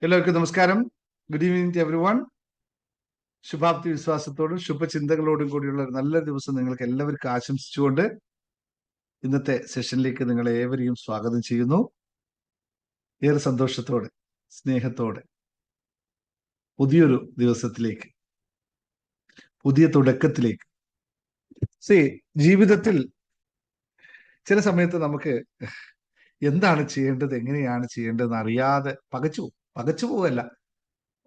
എല്ലാവർക്കും നമസ്കാരം. Good evening to everyone. ശുഭാപ്തി വിശ്വാസത്തോടും ശുഭചിന്തകളോടും കൂടിയുള്ള ഒരു നല്ല ദിവസം നിങ്ങൾക്ക് എല്ലാവർക്കും ആശംസിച്ചുകൊണ്ട് ഇന്നത്തെ സെഷനിലേക്ക് നിങ്ങളെ ഏവരെയും സ്വാഗതം ചെയ്യുന്നു. ഏറെ സന്തോഷത്തോടെ, സ്നേഹത്തോടെ പുതിയൊരു ദിവസത്തിലേക്ക്, പുതിയ തുടക്കത്തിലേക്ക്. ജീവിതത്തിൽ ചില സമയത്ത് നമുക്ക് എന്താണ് ചെയ്യേണ്ടത്, എങ്ങനെയാണ് ചെയ്യേണ്ടതെന്ന് അറിയാതെ പകച്ചു പോവല്ല.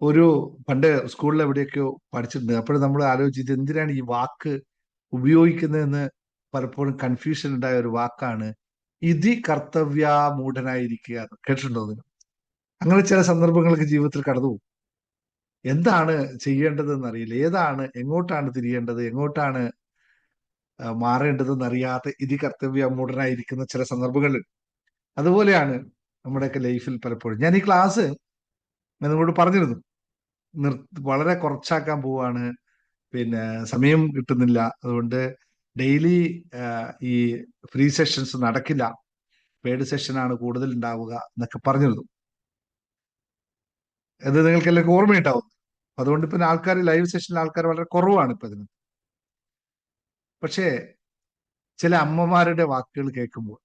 ഒരു പണ്ട് സ്കൂളിൽ എവിടെയൊക്കെയോ പഠിച്ചിട്ടുണ്ട്. അപ്പോഴും നമ്മൾ ആലോചിച്ചത് എന്തിനാണ് ഈ വാക്ക് ഉപയോഗിക്കുന്നതെന്ന് പലപ്പോഴും കൺഫ്യൂഷൻ ഉണ്ടായ ഒരു വാക്കാണ് ഇതി കർത്തവ്യാമൂഢനായിരിക്കുക. കേട്ടിട്ടുണ്ടോ നിങ്ങൾ? അങ്ങനെ ചില സന്ദർഭങ്ങളൊക്കെ ജീവിതത്തിൽ കടന്നു പോകും. എന്താണ് ചെയ്യേണ്ടതെന്ന് അറിയില്ല, എങ്ങോട്ടാണ് തിരിയേണ്ടത്, എങ്ങോട്ടാണ് മാറേണ്ടതെന്ന് അറിയാതെ ഇതി കർത്തവ്യാമൂഢനായിരിക്കുന്ന ചില സന്ദർഭങ്ങളിൽ. അതുപോലെയാണ് നമ്മുടെയൊക്കെ ലൈഫിൽ പലപ്പോഴും. ഞാൻ ഈ ക്ലാസ് നിങ്ങളോട് പറഞ്ഞിരുന്നു, വളരെ കുറച്ചാക്കാൻ പോവാണ്. പിന്നെ സമയം കിട്ടുന്നില്ല, അതുകൊണ്ട് ഡെയിലി ഈ ഫ്രീ സെഷൻസ് നടക്കില്ല, പെയ്ഡ് സെഷനാണ് കൂടുതൽ ഉണ്ടാവുക എന്നൊക്കെ പറഞ്ഞിരുന്നു. അത് നിങ്ങൾക്ക് എല്ലാവർക്കും ഓർമ്മയുണ്ടാവും. അതുകൊണ്ട് ഇപ്പൊ ആൾക്കാർ ലൈവ് സെഷനിൽ ആൾക്കാർ വളരെ കുറവാണ് ഇപ്പൊ ഇതിന്. പക്ഷേ ചില അമ്മമാരുടെ വാക്കുകൾ കേൾക്കുമ്പോൾ,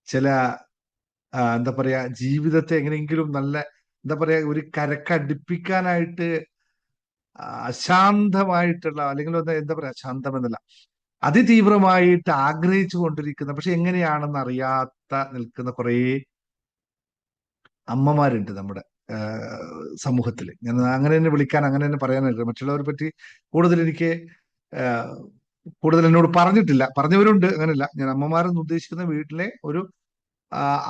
ചില എന്താ പറയാ, ജീവിതത്തെ എങ്ങനെയെങ്കിലും നല്ല എന്താ പറയാ ഒരു കരക്കടുപ്പിക്കാനായിട്ട് അശാന്തമായിട്ടുള്ള, അല്ലെങ്കിൽ എന്താ പറയാ, ശാന്തം എന്നല്ല, അതിതീവ്രമായിട്ട് ആഗ്രഹിച്ചു കൊണ്ടിരിക്കുന്ന, പക്ഷെ എങ്ങനെയാണെന്ന് അറിയാത്ത നിൽക്കുന്ന കുറേ അമ്മമാരുണ്ട് നമ്മുടെ സമൂഹത്തിൽ. ഞാൻ അങ്ങനെ തന്നെ വിളിക്കാൻ, അങ്ങനെ തന്നെ പറയാനായിട്ട്, മറ്റുള്ളവരെ പറ്റി കൂടുതൽ എനിക്ക് കൂടുതൽ എന്നോട് പറഞ്ഞിട്ടില്ല. പറഞ്ഞവരുണ്ട്, അങ്ങനെയല്ല. ഞാൻ അമ്മമാരെന്ന് ഉദ്ദേശിക്കുന്ന വീട്ടിലെ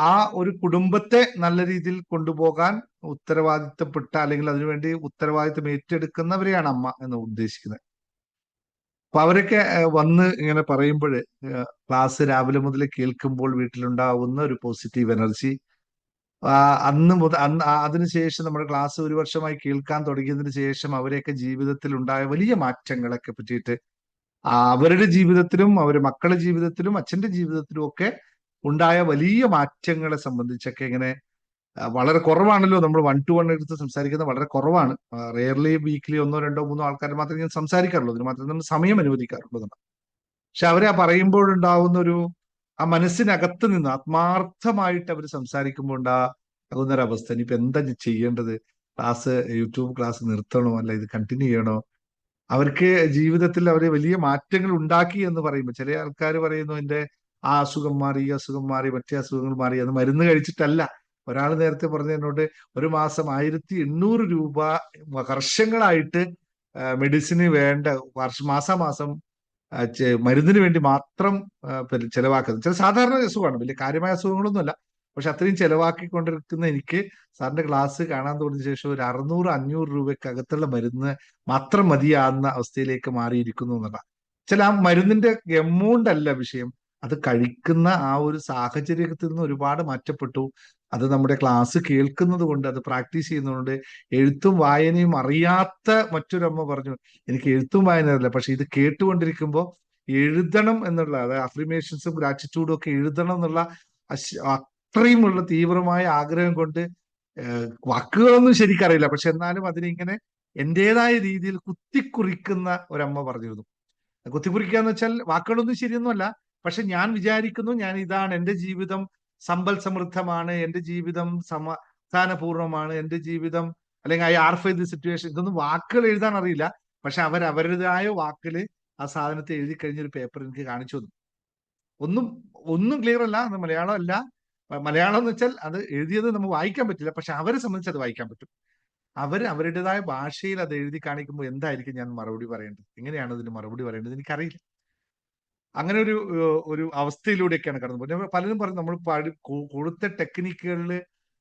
ആ ഒരു കുടുംബത്തെ നല്ല രീതിയിൽ കൊണ്ടുപോകാൻ ഉത്തരവാദിത്തപ്പെട്ട, അല്ലെങ്കിൽ അതിനുവേണ്ടി ഉത്തരവാദിത്തം ഏറ്റെടുക്കുന്നവരെയാണ് അമ്മ എന്ന് ഉദ്ദേശിക്കുന്നത്. അപ്പൊ അവരൊക്കെ വന്ന് ഇങ്ങനെ പറയുമ്പോൾ, ക്ലാസ് രാവിലെ മുതൽ കേൾക്കുമ്പോൾ വീട്ടിലുണ്ടാവുന്ന ഒരു പോസിറ്റീവ് എനർജി, അന്ന് മുതൽ അതിനുശേഷം നമ്മുടെ ക്ലാസ് ഒരു വർഷമായി കേൾക്കാൻ തുടങ്ങിയതിന് ശേഷം അവരെയൊക്കെ ജീവിതത്തിൽ ഉണ്ടായ വലിയ മാറ്റങ്ങളൊക്കെ പറ്റിയിട്ട്, അവരുടെ ജീവിതത്തിലും അവരുടെ മക്കളുടെ ജീവിതത്തിലും അച്ഛന്റെ ജീവിതത്തിലും ഒക്കെ ഉണ്ടായ വലിയ മാറ്റങ്ങളെ സംബന്ധിച്ചൊക്കെ ഇങ്ങനെ വളരെ കുറവാണല്ലോ നമ്മൾ 1-to-1 എടുത്ത് സംസാരിക്കുന്നത്, വളരെ കുറവാണ്. റെയർലി വീക്കിലി 1-2-3 ആൾക്കാർ മാത്രമേ ഞാൻ സംസാരിക്കാറുള്ളൂ. ഇതിന് മാത്രമേ നമ്മൾ സമയം അനുവദിക്കാറുള്ളൂ. പക്ഷെ അവരെ പറയുമ്പോഴുണ്ടാവുന്ന ആ മനസ്സിനകത്ത് നിന്ന് ആത്മാർത്ഥമായിട്ട് അവർ സംസാരിക്കുമ്പോൾ ഉണ്ടാകുന്നൊരവസ്ഥ, ഇനിയിപ്പോ എന്താ ചെയ്യേണ്ടത്, യൂട്യൂബ് ക്ലാസ് നിർത്തണോ, അല്ല ഇത് കണ്ടിന്യൂ ചെയ്യണോ? അവർക്ക് ജീവിതത്തിൽ അവർ വലിയ മാറ്റങ്ങൾ ഉണ്ടാക്കി എന്ന് പറയുമ്പോൾ, ചില ആൾക്കാർ പറയുന്നു എന്റെ ആ അസുഖം മാറി, ഈ അസുഖം മാറി, മറ്റേ അസുഖങ്ങൾ മാറി. അത് മരുന്ന് കഴിച്ചിട്ടല്ല. ഒരാൾ നേരത്തെ പറഞ്ഞ എന്നോട്, ഒരു മാസം 1800 രൂപ വർഷങ്ങളായിട്ട് മെഡിസിന് വേണ്ട മാസാമാസം മരുന്നിന് വേണ്ടി മാത്രം ചെലവാക്കുന്നത്. ചില സാധാരണ അസുഖമാണ്, വലിയ കാര്യമായ അസുഖങ്ങളൊന്നുമല്ല. പക്ഷെ അത്രയും ചെലവാക്കിക്കൊണ്ടിരിക്കുന്ന എനിക്ക് സാറിന്റെ ക്ലാസ് കാണാൻ തുടങ്ങിയ ശേഷം ഒരു 600-500 രൂപയ്ക്കകത്തുള്ള മരുന്ന് മാത്രം മതിയാകുന്ന അവസ്ഥയിലേക്ക് മാറിയിരിക്കുന്നു എന്നുള്ള. ചില ആ മരുന്നിന്റെ എമൗണ്ട് അല്ല വിഷയം, അത് കഴിക്കുന്ന ആ ഒരു സാഹചര്യത്തിൽ നിന്ന് ഒരുപാട് മാറ്റപ്പെട്ടു. അത് നമ്മുടെ ക്ലാസ് കേൾക്കുന്നത് കൊണ്ട്, അത് പ്രാക്ടീസ് ചെയ്യുന്നതുകൊണ്ട്, എഴുത്തും വായനയും അറിയാത്ത മറ്റൊരമ്മ പറഞ്ഞു, എനിക്ക് എഴുത്തും വായന അറിയില്ല, പക്ഷെ ഇത് കേട്ടുകൊണ്ടിരിക്കുമ്പോൾ എഴുതണം എന്നുള്ള, അതായത് അഫർമേഷൻസും ഗ്രാറ്റിറ്റ്യൂഡും ഒക്കെ എഴുതണം എന്നുള്ള അത്രയുമുള്ള തീവ്രമായ ആഗ്രഹം കൊണ്ട്, വാക്കുകളൊന്നും ശരിക്കറിയില്ല, പക്ഷെ എന്നാലും അതിനിങ്ങനെ എന്റേതായ രീതിയിൽ കുത്തിക്കുറിക്കുന്ന ഒരമ്മ പറഞ്ഞിരുന്നു. കുത്തിക്കുറിക്കുക എന്ന് വെച്ചാൽ വാക്കുകളൊന്നും ശരിയൊന്നുമല്ല, പക്ഷെ ഞാൻ വിചാരിക്കുന്നു, ഞാൻ ഇതാണ് എന്റെ ജീവിതം, സമ്പൽ സമൃദ്ധമാണ് എന്റെ ജീവിതം, സമാധാനപൂർണമാണ് എന്റെ ജീവിതം, അല്ലെങ്കിൽ ഐ ആർ ഫൈ ദി സിറ്റുവേഷൻ. ഇതൊന്നും വാക്കുകൾ എഴുതാൻ അറിയില്ല, പക്ഷെ അവരവരുടേതായ വാക്കില് ആ സാധനത്തെ എഴുതി കഴിഞ്ഞൊരു പേപ്പർ എനിക്ക് കാണിച്ചു തന്നു. ഒന്നും ഒന്നും ക്ലിയർ അല്ല, അത് മലയാളം അല്ല. മലയാളം എന്ന് വെച്ചാൽ അത് എഴുതിയത് നമുക്ക് വായിക്കാൻ പറ്റില്ല, പക്ഷെ അവരെ സംബന്ധിച്ച് അത് വായിക്കാൻ പറ്റും. അവരുടേതായ ഭാഷയിൽ അത് എഴുതി കാണിക്കുമ്പോൾ എന്തായിരിക്കും ഞാൻ മറുപടി പറയേണ്ടത്, എങ്ങനെയാണ് ഇതിന് മറുപടി പറയേണ്ടത്, എനിക്കറിയില്ല. അങ്ങനെ ഒരു അവസ്ഥയിലൂടെയൊക്കെയാണ് കടന്നു പോകുന്നത്. പലരും പറയും നമ്മൾ കൊടുത്ത ടെക്നിക്കുകളിൽ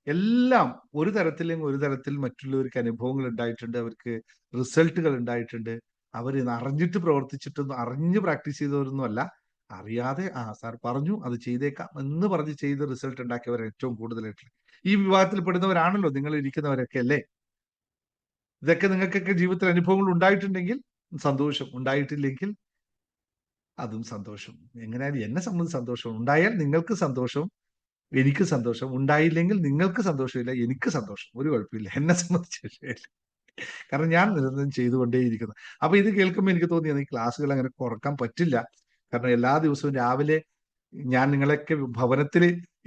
എല്ലാം ഒരു തരത്തിലെങ്കിൽ ഒരു തരത്തിൽ മറ്റുള്ളവർക്ക് അനുഭവങ്ങൾ ഉണ്ടായിട്ടുണ്ട്, അവർക്ക് റിസൾട്ടുകൾ ഉണ്ടായിട്ടുണ്ട്. അവർ അറിഞ്ഞിട്ട് പ്രവർത്തിച്ചിട്ടൊന്നും, അറിഞ്ഞ് പ്രാക്ടീസ് ചെയ്തവരൊന്നും അല്ല, അറിയാതെ സാർ പറഞ്ഞു അത് ചെയ്തേക്കാം എന്ന് പറഞ്ഞ് ചെയ്ത് റിസൾട്ട് ഉണ്ടാക്കിയവർ ഏറ്റവും കൂടുതലായിട്ട് ഈ വിഭാഗത്തിൽ പെടുന്നവരാണല്ലോ നിങ്ങൾ ഇരിക്കുന്നവരൊക്കെ, അല്ലേ? ഇതൊക്കെ നിങ്ങൾക്കൊക്കെ ജീവിതത്തിൽ അനുഭവങ്ങൾ ഉണ്ടായിട്ടുണ്ടെങ്കിൽ സന്തോഷം, ഉണ്ടായിട്ടില്ലെങ്കിൽ അതും സന്തോഷം. എങ്ങനെയായാലും എന്നെ സംബന്ധിച്ച് സന്തോഷം. ഉണ്ടായാൽ നിങ്ങൾക്ക് സന്തോഷം, എനിക്ക് സന്തോഷം. ഉണ്ടായില്ലെങ്കിൽ നിങ്ങൾക്ക് സന്തോഷമില്ല, എനിക്ക് സന്തോഷം. ഒരു കുഴപ്പമില്ല, എന്നെ സംബന്ധിച്ച് വിഷയമില്ല. കാരണം ഞാൻ നിരന്തരം ചെയ്തുകൊണ്ടേയിരിക്കുന്നു. അപ്പൊ ഇത് കേൾക്കുമ്പോൾ എനിക്ക് തോന്നിയത് ഈ ക്ലാസ്സുകൾ അങ്ങനെ കുറക്കാൻ പറ്റില്ല. കാരണം എല്ലാ ദിവസവും രാവിലെ ഞാൻ നിങ്ങളൊക്കെ ഭവനത്തിൽ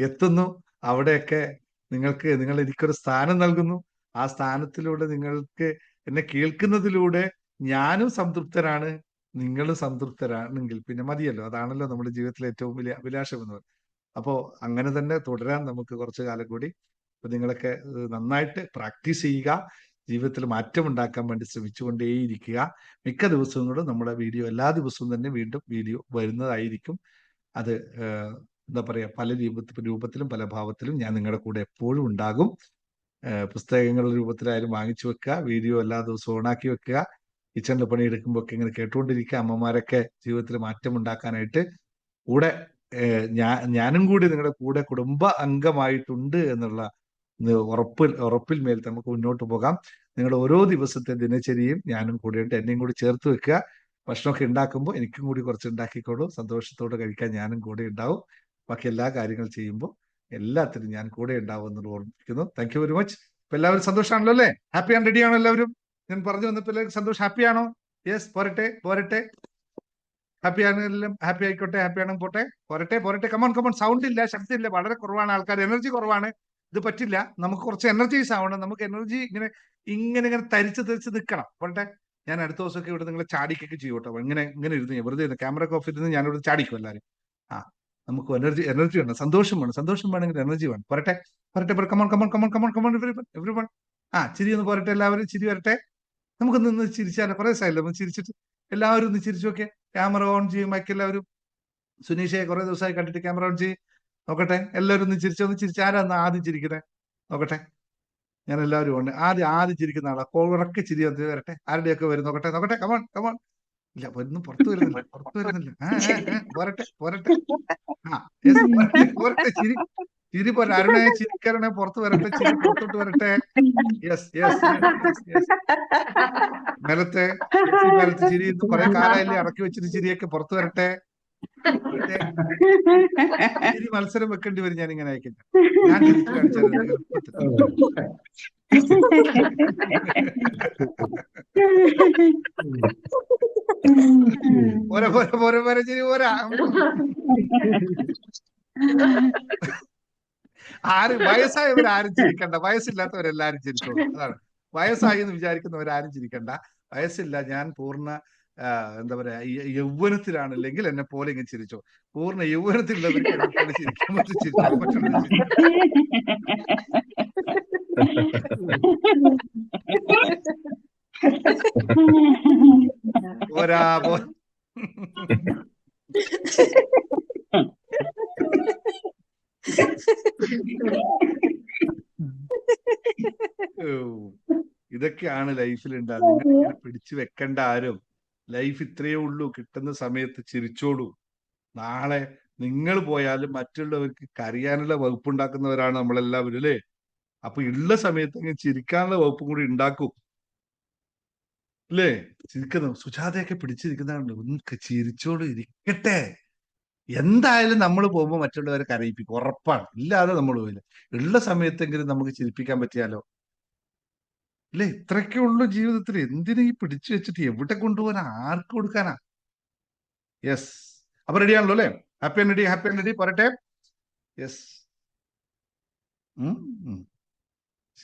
എത്തുന്നു. അവിടെയൊക്കെ നിങ്ങൾ എനിക്കൊരു സ്ഥാനം നൽകുന്നു. ആ സ്ഥാനത്തിലൂടെ നിങ്ങൾക്ക് എന്നെ കേൾക്കുന്നതിലൂടെ ഞാനും സംതൃപ്തരാണ്, നിങ്ങളും സംതൃപ്തരാണെങ്കിൽ പിന്നെ മതിയല്ലോ. അതാണല്ലോ നമ്മുടെ ജീവിതത്തിലെ ഏറ്റവും വലിയ അഭിലാഷം എന്ന് പറയുന്നത്. അപ്പോ അങ്ങനെ തന്നെ തുടരാൻ നമുക്ക് കുറച്ചു കാലം കൂടി. അപ്പൊ നിങ്ങളൊക്കെ നന്നായിട്ട് പ്രാക്ടീസ് ചെയ്യുക, ജീവിതത്തിൽ മാറ്റം ഉണ്ടാക്കാൻ വേണ്ടി ശ്രമിച്ചുകൊണ്ടേയിരിക്കുക. മിക്ക ദിവസങ്ങളും നമ്മുടെ വീഡിയോ എല്ലാ ദിവസവും തന്നെ വീണ്ടും വീഡിയോ വരുന്നതായിരിക്കും. അത് എന്താ പറയാ, പല രൂപത്തിലും പല ഭാവത്തിലും ഞാൻ നിങ്ങളുടെ കൂടെ എപ്പോഴും ഉണ്ടാകും. പുസ്തകങ്ങളുടെ രൂപത്തിലായാലും വാങ്ങിച്ചു വെക്കുക, വീഡിയോ എല്ലാ ദിവസവും ഓണാക്കി വെക്കുക, കിച്ചണിൽ പണിയെടുക്കുമ്പോൾ ഒക്കെ ഇങ്ങനെ കേട്ടുകൊണ്ടിരിക്കുക. അമ്മമാരൊക്കെ ജീവിതത്തിൽ മാറ്റം ഉണ്ടാക്കാനായിട്ട് കൂടെ ഞാനും കൂടി നിങ്ങളുടെ കൂടെ കുടുംബ അംഗമായിട്ടുണ്ട് എന്നുള്ള ഉറപ്പിൽ മേൽ നമുക്ക് മുന്നോട്ട് പോകാം. നിങ്ങളുടെ ഓരോ ദിവസത്തെ ദിനചര്യയും ഞാനും കൂടെയുണ്ട്, എന്നെയും കൂടി ചേർത്ത് വെക്കുക. ഭക്ഷണമൊക്കെ ഉണ്ടാക്കുമ്പോൾ എനിക്കും കൂടി കുറച്ച് ഉണ്ടാക്കിക്കോളൂ. സന്തോഷത്തോടെ കഴിക്കാൻ ഞാനും കൂടെ ഉണ്ടാവും. ബാക്കി എല്ലാ കാര്യങ്ങൾ ചെയ്യുമ്പോൾ എല്ലാത്തിനും ഞാൻ കൂടെ ഉണ്ടാവും എന്ന് ഓർമ്മിപ്പിക്കുന്നു. Thank you very much. ഇപ്പൊ എല്ലാവരും സന്തോഷമാണല്ലോ അല്ലേ? ഹാപ്പി ആൻഡ് റെഡി ആണോ എല്ലാവരും? ഞാൻ പറഞ്ഞു വന്നപ്പോൾ എല്ലാവരും സന്തോഷം, ഹാപ്പി ആണോ? യെസ്, പോരട്ടെ പോരട്ടെ. ഹാപ്പി ആണെങ്കിലും ഹാപ്പി ആയിക്കോട്ടെ, ഹാപ്പി ആണെങ്കിൽ പോട്ടെ. പോരട്ടെ പോരട്ടെ. കമോൺ, സൗണ്ട് ഇല്ല, ശക്തി ഇല്ല, വളരെ കുറവാണ് ആൾക്കാർ, എനർജി കുറവാണ്. ഇത് പറ്റില്ല. നമുക്ക് കുറച്ച് എനർജീസ് ആവണം. നമുക്ക് എനർജി ഇങ്ങനെ ഇങ്ങനെ ഇങ്ങനെ തരിച്ച് നിൽക്കണം. പോട്ടെ. ഞാൻ അടുത്ത ദിവസമൊക്കെ ഇവിടെ നിങ്ങളെ ചാടിക്കൊക്കെ ചെയ്യും കേട്ടോ. ഇങ്ങനെ ഇരുന്ന് വെറുതെ ക്യാമറ ഓഫ് ഇരുന്ന് ഞാനിവിടെ ചാടിക്കും എല്ലാവരും. ആ, നമുക്ക് എനർജി വേണം, സന്തോഷം വേണമെങ്കിൽ എനർജി വേണം. പോരട്ടെ പോരട്ടെ. Come on every one. ആ, ചിരി ഒന്ന് പോരട്ടെ, എല്ലാവരും ചിരി വരട്ടെ. നമുക്കൊന്ന് നിന്ന് ചിരിച്ചാലോ? കുറെ ദിവസമായില്ലോ ഒന്ന് ചിരിച്ചിട്ട്. എല്ലാവരും ഒന്ന് ചിരിച്ചു നോക്കിയേ. ക്യാമറ ഓൺ ചെയ്യും, ബാക്കി എല്ലാവരും. സുനീഷയെ കുറെ ദിവസമായി കണ്ടിട്ട്, ക്യാമറ ഓൺ ചെയ്യും. നോക്കട്ടെ, എല്ലാവരും ഒന്ന് ചിരിച്ച്. ആരാന്ന് ആദ്യം ചിരിക്കുന്നത് നോക്കട്ടെ. ഞാൻ എല്ലാവരും ഉണ്ട്. ആദ്യം ചിരിക്കുന്ന ആളാ. ഉറക്കെ ചിരി വരട്ടെ. ആരുടെയൊക്കെ വരും നോക്കട്ടെ. കമോൺ. ഇല്ല, ഒന്നും പുറത്തു വരുന്നില്ല. പോരട്ടെ. ആ, യെസ്, പോരട്ടെ. ചിരി പോരെ. അരുണേ, ചിരിക്കരണേ, പുറത്ത് വരട്ടെ, ചിരി പുറത്തോട്ട് വരട്ടെ. യെസ്. മേലത്തെ ചിരി കുറെ കാലായില്ലേ അടക്കി വെച്ചിട്ട്, ചിരിയൊക്കെ പുറത്തു വരട്ടെ. ചിരി മത്സരം വെക്കേണ്ടി വരും. ഞാൻ ഇങ്ങനെ അയക്കില്ല, ഞാൻ ചിരിച്ചു കാണിച്ചാൽ എളുപ്പത്തിൽ. പോരാ ചിരി പോരാ. വയസ്സായവരാരും ചിരിക്കണ്ട, വയസ്സില്ലാത്തവരെല്ലാരും ചിരിച്ചോളൂ. അതാണ്, വയസ്സായി എന്ന് വിചാരിക്കുന്നവരാരും ചിരിക്കണ്ട. വയസ്സില്ല, ഞാൻ പൂർണ്ണ എന്താ പറയാ, യൗവനത്തിലാണല്ലെങ്കിൽ എന്നെ പോലെ ഇങ്ങനെ ചിരിച്ചോ. പൂർണ്ണ യൗവനത്തിലുള്ളവർക്ക് എന്നെ പോലെ ചിരിക്കാൻ പറ്റും, ചിരിച്ചോ. പോരാ. ഇതൊക്കെയാണ് ലൈഫിൽ ഉണ്ടാകും. നിങ്ങൾ ഇങ്ങനെ പിടിച്ചു വെക്കേണ്ട ആരും. ലൈഫ് ഇത്രയേ ഉള്ളൂ. കിട്ടുന്ന സമയത്ത് ചിരിച്ചോളൂ. നാളെ നിങ്ങൾ പോയാലും മറ്റുള്ളവർക്ക് കരയാനുള്ള വകുപ്പുണ്ടാക്കുന്നവരാണ് നമ്മളെല്ലാവരും അല്ലേ? അപ്പൊ ഉള്ള സമയത്ത് ചിരിക്കാനുള്ള വകുപ്പും കൂടി ഉണ്ടാക്കും അല്ലേ? ചിരിക്കുന്നു. സുജാതയൊക്കെ പിടിച്ചിരിക്കുന്നതാണ്. ഒന്ന് ചിരിച്ചോളൂ, ഇരിക്കട്ടെ. എന്തായാലും നമ്മൾ പോകുമ്പോൾ മറ്റുള്ളവരെ കരയിപ്പിക്കും, ഉറപ്പാണ്. ഇല്ലാതെ നമ്മൾ പോയില്ല. ഉള്ള സമയത്തെങ്കിലും നമുക്ക് ചിരിപ്പിക്കാൻ പറ്റിയാലോ? ഇല്ലേ? ഇത്രയൊക്കെ ഉള്ളു ജീവിതത്തിൽ. എന്തിനാ ഈ പിടിച്ചു വെച്ചിട്ട് എവിടെ കൊണ്ടുപോകാൻ, ആർക്ക് കൊടുക്കാനാ? യെസ്, അപ്പൊ റെഡി ആണല്ലോ അല്ലേ? ഹാപ്പി ആൻഡ് റെഡി പോരട്ടെ. യെസ്.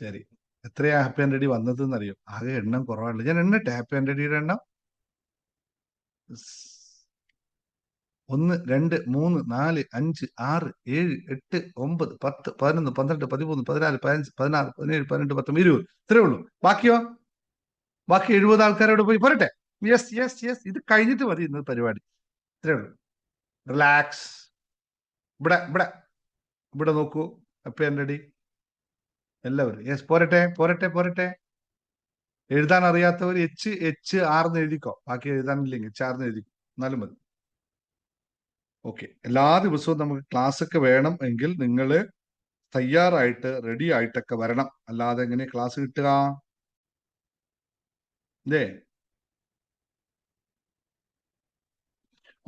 ശരി. എത്രയാ ഹാപ്പി ആൻഡ് റെഡി വന്നത് എന്നറിയോ? ആകെ എണ്ണം കുറവാണല്ലോ. ഞാൻ എണ്ണട്ടെ ഹാപ്പി ആൻഡ് റെഡിയുടെ എണ്ണം. 1 2 3 4 5 6 7 8 9 10 11 12 13 14 15 16 17 18 19 20. ഇത്രേ ഉള്ളൂ. ബാക്കി 70 ആൾക്കാരോട് പോയി പോരട്ടെ. യെസ്. ഇത് കഴിഞ്ഞിട്ട് മതി ഇന്ന് പരിപാടി. ഇത്രേ ഉള്ളൂ. റിലാക്സ്. ഇവിടെ നോക്കൂ. ഹാപ്പി ആൻഡ് റെഡി എല്ലാവരും. യെസ്, പോരട്ടെ. എഴുതാൻ അറിയാത്തവർ എച്ച് ആർന്ന് എഴുതിക്കോ. ബാക്കി എഴുതാനില്ലെങ്കിൽ എച്ച് ആർന്ന് എഴുതിക്കോ, എന്നാലും മതി. ഓക്കെ. എല്ലാ ദിവസവും നമുക്ക് ക്ലാസ് ഒക്കെ വേണം എങ്കിൽ നിങ്ങൾ തയ്യാറായിട്ട് റെഡി ആയിട്ടൊക്കെ വരണം. അല്ലാതെ എങ്ങനെ ക്ലാസ് കിട്ടുക? ഇല്ലേ?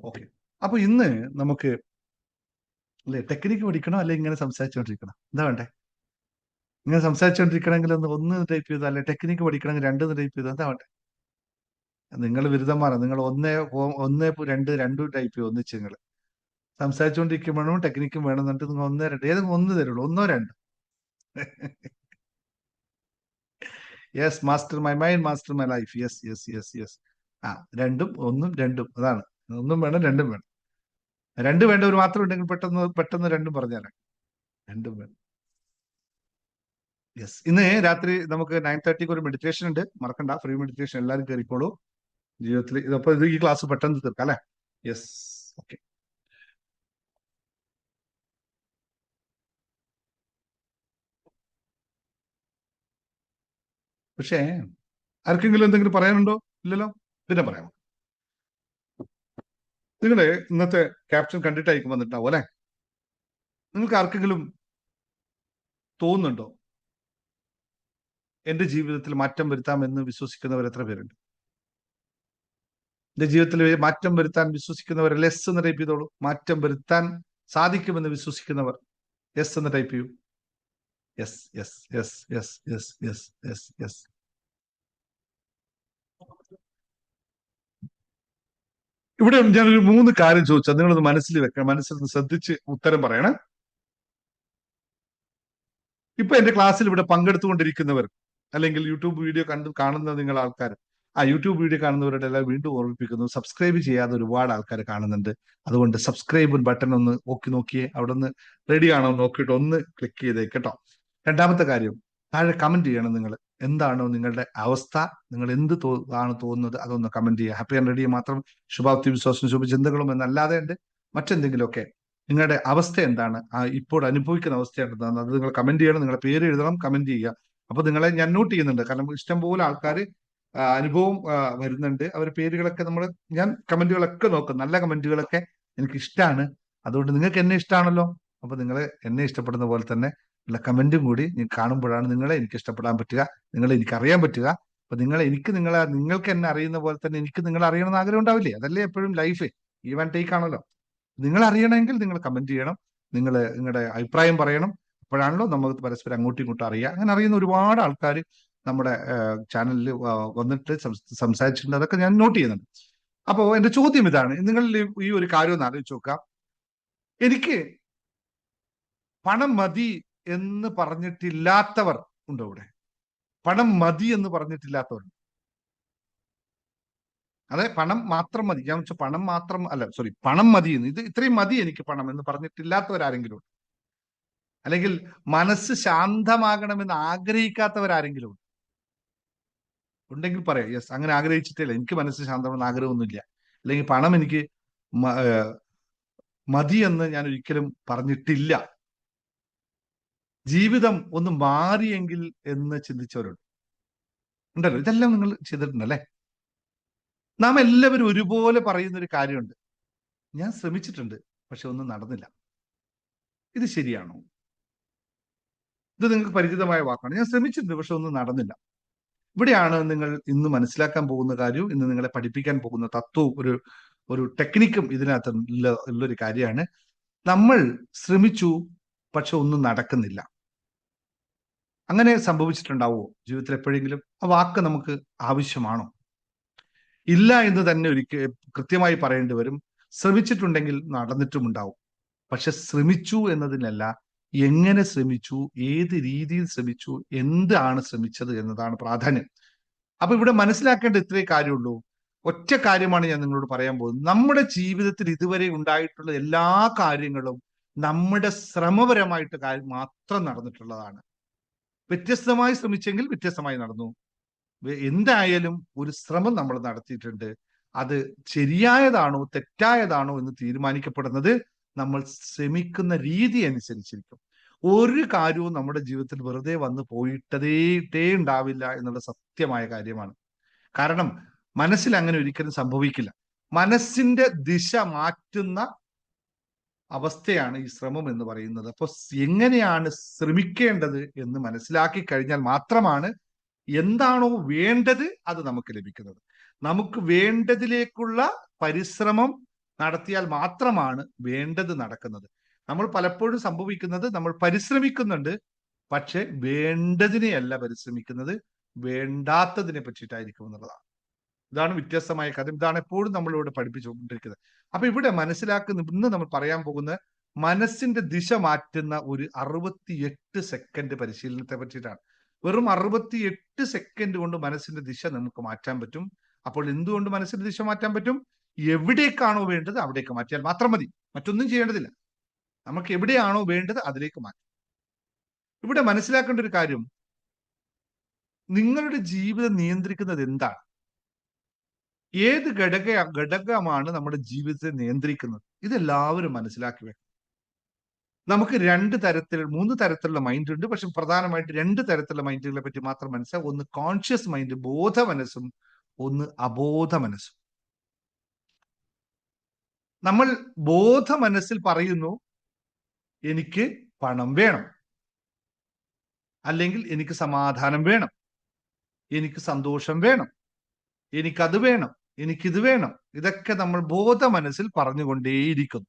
ഓക്കെ. അപ്പൊ ഇന്ന് നമുക്ക് അല്ലെ? ടെക്നിക്ക് പഠിക്കണോ അല്ലെ ഇങ്ങനെ സംസാരിച്ചുകൊണ്ടിരിക്കണം? എന്താ വേണ്ടേ? ഇങ്ങനെ സംസാരിച്ചുകൊണ്ടിരിക്കണമെങ്കിൽ ഒന്ന് ടൈപ്പ് ചെയ്തോ, അല്ലെ ടെക്നിക്ക് പഠിക്കണമെങ്കിൽ രണ്ടെന്ന് ടൈപ്പ് ചെയ്തോ, എന്താ വേണ്ടേ? നിങ്ങൾ ബിരുദന്മാരാണ്. നിങ്ങൾ ഒന്ന് രണ്ട് രണ്ടും ടൈപ്പ് ചെയ്യും ഒന്നിച്ച്. നിങ്ങൾ സംസാരിച്ചുകൊണ്ടിരിക്കുമ്പോഴും ടെക്നിക്കും വേണം, എന്നിട്ട് നിങ്ങൾ ഒന്നേ രണ്ട് ഏതെങ്കിലും ഒന്ന് തരുള്ളൂ, ഒന്നോ രണ്ടോ. Yes master my mind, master my life. Yes yes yes yes. ആ, രണ്ടും ഒന്നും രണ്ടും, അതാണ്. ഒന്നും വേണം രണ്ടും വേണം. രണ്ട് വേണ്ടവർ മാത്രം ഉണ്ടെങ്കിൽ പെട്ടെന്ന് പെട്ടെന്ന് രണ്ടും പറഞ്ഞാലേ. രണ്ടും വേണം. യെസ്. ഇന്ന് രാത്രി നമുക്ക് 9:30 ഒരു മെഡിറ്റേഷൻ ഉണ്ട്, മറക്കണ്ട. ഫ്രീ മെഡിറ്റേഷൻ, എല്ലാവരും കയറിക്കോളൂ. ജീവിതത്തിൽ ഇതപ്പോ ഈ ക്ലാസ് പെട്ടെന്ന് തീർക്കാം അല്ലെ? യെസ്. ഓക്കെ. പക്ഷേ ആർക്കെങ്കിലും എന്തെങ്കിലും പറയാനുണ്ടോ? ഇല്ലല്ലോ. പിന്നെ പറയാം. നിങ്ങള് ഇന്നത്തെ ക്യാപ്ഷൻ കണ്ടിട്ടായിരിക്കും വന്നിട്ടുണ്ടാവും അല്ലെ? നിങ്ങൾക്ക് ആർക്കെങ്കിലും തോന്നുന്നുണ്ടോ എന്റെ ജീവിതത്തിൽ മാറ്റം വരുത്താമെന്ന് വിശ്വസിക്കുന്നവർ എത്ര പേരുണ്ട്? എന്റെ ജീവിതത്തിൽ മാറ്റം വരുത്താൻ വിശ്വസിക്കുന്നവർ ലെസ് എന്ന് ടൈപ്പ് ചെയ്തോളൂ. മാറ്റം വരുത്താൻ സാധിക്കുമെന്ന് വിശ്വസിക്കുന്നവർ യെസ് എന്ന് ടൈപ്പ് ചെയ്യൂ. Yes yes yes yes yes yes yes yes. ഇവിടെ ഞാനൊരു 3 കാര്യം ചോദിച്ചാൽ നിങ്ങളൊന്ന് മനസ്സിൽ വെക്കണം, മനസ്സിൽ ശ്രദ്ധിച്ച് ഉത്തരം പറയണേ. ഇപ്പൊ എന്റെ ക്ലാസ്സിൽ ഇവിടെ പങ്കെടുത്തുകൊണ്ടിരിക്കുന്നവർ, അല്ലെങ്കിൽ യൂട്യൂബ് വീഡിയോ കാണുന്ന നിങ്ങൾ ആൾക്കാർ, ആ യൂട്യൂബ് വീഡിയോ കാണുന്നവരുടെ എല്ലാം വീണ്ടും ഓർമ്മിപ്പിക്കുന്നു, സബ്സ്ക്രൈബ് ചെയ്യാതെ ഒരുപാട് ആൾക്കാർ കാണുന്നുണ്ട്. അതുകൊണ്ട് സബ്സ്ക്രൈബ് ബട്ടൺ ഒന്ന് നോക്കിയേ, അവിടെ ഒന്ന് റെഡി ആണോ നോക്കിയിട്ട് ഒന്ന് ക്ലിക്ക് ചെയ്തേ കേട്ടോ. രണ്ടാമത്തെ കാര്യം, താഴെ കമന്റ് ചെയ്യണം. നിങ്ങൾ എന്താണോ നിങ്ങളുടെ അവസ്ഥ, നിങ്ങൾ എന്ത് ആണ് തോന്നുന്നത്, അതൊന്ന് കമന്റ് ചെയ്യുക. ഹാപ്പി ആൻഡ് റെഡി മാത്രം, ശുഭാപ്തി വിശ്വാസം ശുഭചിന്തകളും എന്നല്ലാതെ ഉണ്ട് മറ്റെന്തെങ്കിലുമൊക്കെ. നിങ്ങളുടെ അവസ്ഥ എന്താണ്, ഇപ്പോൾ അനുഭവിക്കുന്ന അവസ്ഥ എന്താണ്, അത് നിങ്ങൾ കമന്റ് ചെയ്യണം. നിങ്ങളുടെ പേര് എഴുതണം, കമന്റ് ചെയ്യുക. അപ്പൊ നിങ്ങളെ ഞാൻ നോട്ട് ചെയ്യുന്നുണ്ട്. കാരണം ഇഷ്ടംപോലെ ആൾക്കാർ അനുഭവം വരുന്നുണ്ട്. അവർ പേരുകളൊക്കെ ഞാൻ കമന്റുകളൊക്കെ നോക്കും. നല്ല കമന്റുകളൊക്കെ എനിക്ക് ഇഷ്ടമാണ്. അതുകൊണ്ട് നിങ്ങൾക്ക് എന്നെ ഇഷ്ടമാണല്ലോ. അപ്പൊ നിങ്ങൾ എന്നെ ഇഷ്ടപ്പെടുന്ന പോലെ തന്നെ ഉള്ള കമന്റും കൂടി ഞാൻ കാണുമ്പോഴാണ് നിങ്ങളെ എനിക്ക് ഇഷ്ടപ്പെടാൻ പറ്റുക, നിങ്ങളെ എനിക്ക് അറിയാൻ പറ്റുക. അപ്പൊ നിങ്ങൾക്ക് എന്നെ അറിയുന്ന പോലെ തന്നെ എനിക്ക് നിങ്ങളെ അറിയണമെന്ന് ആഗ്രഹം ഉണ്ടാവില്ലേ? അതല്ലേ എപ്പോഴും ലൈഫ്, ഗീവ് ആൻഡ് ടേക്ക് ആണല്ലോ. നിങ്ങൾ അറിയണമെങ്കിൽ നിങ്ങൾ കമന്റ് ചെയ്യണം, നിങ്ങൾ നിങ്ങളുടെ അഭിപ്രായം പറയണം. അപ്പോഴാണല്ലോ നമുക്ക് പരസ്പരം അങ്ങോട്ടും ഇങ്ങോട്ടും അറിയാം. അങ്ങനെ അറിയുന്ന ഒരുപാട് ആൾക്കാർ നമ്മുടെ ചാനലിൽ വന്നിട്ട് സംസാരിച്ചിട്ടുണ്ട്. അതൊക്കെ ഞാൻ നോട്ട് ചെയ്യുന്നുണ്ട്. അപ്പോൾ എന്റെ ചോദ്യം ഇതാണ്, നിങ്ങൾ ഈ ഒരു കാര്യം ഒന്ന് ആലോചിച്ച് നോക്കാം. എനിക്ക് പണം മതി എന്ന് പറഞ്ഞിട്ടില്ലാത്തവർ ഉണ്ടോ ഇവിടെ? പണം മതി എന്ന് പറഞ്ഞിട്ടില്ലാത്തവർ? അതെ, പണം മാത്രം മതി. ഞാൻ വെച്ചാൽ പണം മാത്രം അല്ല, സോറി, പണം മതി എന്ന്, ഇത്രയും മതി എനിക്ക് പണം എന്ന് പറഞ്ഞിട്ടില്ലാത്തവരാരെങ്കിലും, അല്ലെങ്കിൽ മനസ്സ് ശാന്തമാകണമെന്ന് ആഗ്രഹിക്കാത്തവരാരെങ്കിലും ഉണ്ടെങ്കിൽ പറയാം. യെസ്, അങ്ങനെ ആഗ്രഹിച്ചിട്ടില്ല, എനിക്ക് മനസ്സ് ശാന്തമാണെന്ന് ആഗ്രഹമൊന്നുമില്ല, അല്ലെങ്കിൽ പണം എനിക്ക് മതി എന്ന് ഞാൻ ഒരിക്കലും പറഞ്ഞിട്ടില്ല, ജീവിതം ഒന്ന് മാറിയെങ്കിൽ എന്ന് ചിന്തിച്ചവരുണ്ട്. ഉണ്ടല്ലോ, ഇതെല്ലാം നിങ്ങൾ ചെയ്തിട്ടുണ്ടല്ലേ? നാം എല്ലാവരും ഒരുപോലെ പറയുന്ന ഒരു കാര്യമുണ്ട്, ഞാൻ ശ്രമിച്ചിട്ടുണ്ട് പക്ഷെ ഒന്നും നടന്നില്ല. ഇത് ശരിയാണോ? ഇത് നിങ്ങൾക്ക് പരിചിതമായ വാക്കാണ്. ഞാൻ ശ്രമിച്ചിട്ടുണ്ട് പക്ഷെ ഒന്നും നടന്നില്ല. ഇവിടെയാണ് നിങ്ങൾ ഇന്ന് മനസ്സിലാക്കാൻ പോകുന്ന കാര്യവും ഇന്ന് നിങ്ങളെ പഠിപ്പിക്കാൻ പോകുന്ന തത്വവും ഒരു ടെക്നിക്കും ഇതിനകത്ത് ഉള്ളൊരു കാര്യമാണ്. നമ്മൾ ശ്രമിച്ചു പക്ഷെ ഒന്നും നടക്കുന്നില്ല. അങ്ങനെ സംഭവിച്ചിട്ടുണ്ടാവുമോ ജീവിതത്തിൽ എപ്പോഴെങ്കിലും? ആ വാക്ക് നമുക്ക് ആവശ്യമാണോ? ഇല്ല എന്ന് തന്നെ കൃത്യമായി പറയേണ്ടി വരും. ശ്രമിച്ചിട്ടുണ്ടെങ്കിൽ നടന്നിട്ടുമുണ്ടാവും. പക്ഷെ ശ്രമിച്ചു എന്നതിനല്ല, എങ്ങനെ ശ്രമിച്ചു, ഏത് രീതിയിൽ ശ്രമിച്ചു, എന്താണ് ശ്രമിച്ചത് എന്നതാണ് പ്രാധാന്യം. അപ്പൊ ഇവിടെ മനസ്സിലാക്കേണ്ട ഇത്രേ കാര്യമുള്ളൂ. ഒറ്റ കാര്യമാണ് ഞാൻ നിങ്ങളോട് പറയാൻ പോകുന്നത്. നമ്മുടെ ജീവിതത്തിൽ ഇതുവരെ ഉണ്ടായിട്ടുള്ള എല്ലാ കാര്യങ്ങളും നമ്മുടെ ശ്രമപരമായിട്ട് മാത്രം നടന്നിട്ടുള്ളതാണ്. വ്യത്യസ്തമായി ശ്രമിച്ചെങ്കിൽ വ്യത്യസ്തമായി നടന്നു. എന്തായാലും ഒരു ശ്രമം നമ്മൾ നടത്തിയിട്ടുണ്ട്. അത് ശരിയായതാണോ തെറ്റായതാണോ എന്ന് തീരുമാനിക്കപ്പെടുന്നത് നമ്മൾ ശ്രമിക്കുന്ന രീതി അനുസരിച്ചിരിക്കും. ഒരു കാര്യവും നമ്മുടെ ജീവിതത്തിൽ വെറുതെ വന്ന് പോയിട്ടേ ഉണ്ടാവില്ല എന്നുള്ള സത്യമായ കാര്യമാണ്. കാരണം മനസ്സിൽ അങ്ങനെ ഒരിക്കലും സംഭവിക്കില്ല. മനസ്സിന്റെ ദിശ മാറ്റുന്ന അവസ്ഥയാണ് ഈ ശ്രമം എന്ന് പറയുന്നത്. അപ്പൊ എങ്ങനെയാണ് ശ്രമിക്കേണ്ടത് എന്ന് മനസ്സിലാക്കി കഴിഞ്ഞാൽ മാത്രമാണ് എന്താണോ വേണ്ടത് അത് നമുക്ക് ലഭിക്കുന്നത്. നമുക്ക് വേണ്ടതിലേക്കുള്ള പരിശ്രമം നടത്തിയാൽ മാത്രമാണ് വേണ്ടത് നടക്കുന്നത്. നമ്മൾ പലപ്പോഴും സംഭവിക്കുന്നത്, നമ്മൾ പരിശ്രമിക്കുന്നുണ്ട്, പക്ഷെ വേണ്ടതിനെയല്ല പരിശ്രമിക്കുന്നത്, വേണ്ടാത്തതിനെ പറ്റിയിട്ടായിരിക്കും എന്നുള്ളതാണ്. ഇതാണ് വ്യത്യസ്തമായ കാര്യം. ഇതാണ് എപ്പോഴും നമ്മളിവിടെ പഠിപ്പിച്ചുകൊണ്ടിരിക്കുന്നത്. അപ്പൊ ഇവിടെ മനസ്സിലാക്കുന്ന, ഇന്ന് നമ്മൾ പറയാൻ പോകുന്ന മനസ്സിന്റെ ദിശ മാറ്റുന്ന ഒരു 68 സെക്കൻഡ് പരിശീലനത്തെ പറ്റിയിട്ടാണ്. വെറും 68 സെക്കൻഡ് കൊണ്ട് മനസ്സിന്റെ ദിശ നമുക്ക് മാറ്റാൻ പറ്റും. അപ്പോൾ എന്തുകൊണ്ട് മനസ്സിന്റെ ദിശ മാറ്റാൻ പറ്റും? എവിടേക്കാണോ വേണ്ടത് അവിടേക്ക് മാറ്റിയാൽ മാത്രം മതി. മറ്റൊന്നും ചെയ്യേണ്ടതില്ല. നമുക്ക് എവിടെയാണോ വേണ്ടത് അതിലേക്ക് മാറ്റാം. ഇവിടെ മനസ്സിലാക്കേണ്ട ഒരു കാര്യം, നിങ്ങളുടെ ജീവിതം നിയന്ത്രിക്കുന്നത് എന്താണ്? ഏത് ഘടകമാണ് നമ്മുടെ ജീവിതത്തെ നിയന്ത്രിക്കുന്നത്? ഇതെല്ലാവരും മനസ്സിലാക്കി വെക്കണം. നമുക്ക് 3 തരത്തിലുള്ള മൈൻഡ് ഉണ്ട്. പക്ഷെ പ്രധാനമായിട്ട് 2 തരത്തിലുള്ള മൈൻഡുകളെ പറ്റി മാത്രം മനസ്സിലാക്കുക. ഒന്ന് കോൺഷ്യസ് മൈൻഡ്, ബോധ മനസ്സും, ഒന്ന് അബോധ മനസ്സും. നമ്മൾ ബോധ മനസ്സിൽ പറയുന്നു, എനിക്ക് പണം വേണം, അല്ലെങ്കിൽ എനിക്ക് സമാധാനം വേണം, എനിക്ക് സന്തോഷം വേണം, എനിക്കത് വേണം, എനിക്കിത് വേണം. ഇതൊക്കെ നമ്മൾ ബോധ മനസ്സിൽ പറഞ്ഞുകൊണ്ടേയിരിക്കുന്നു.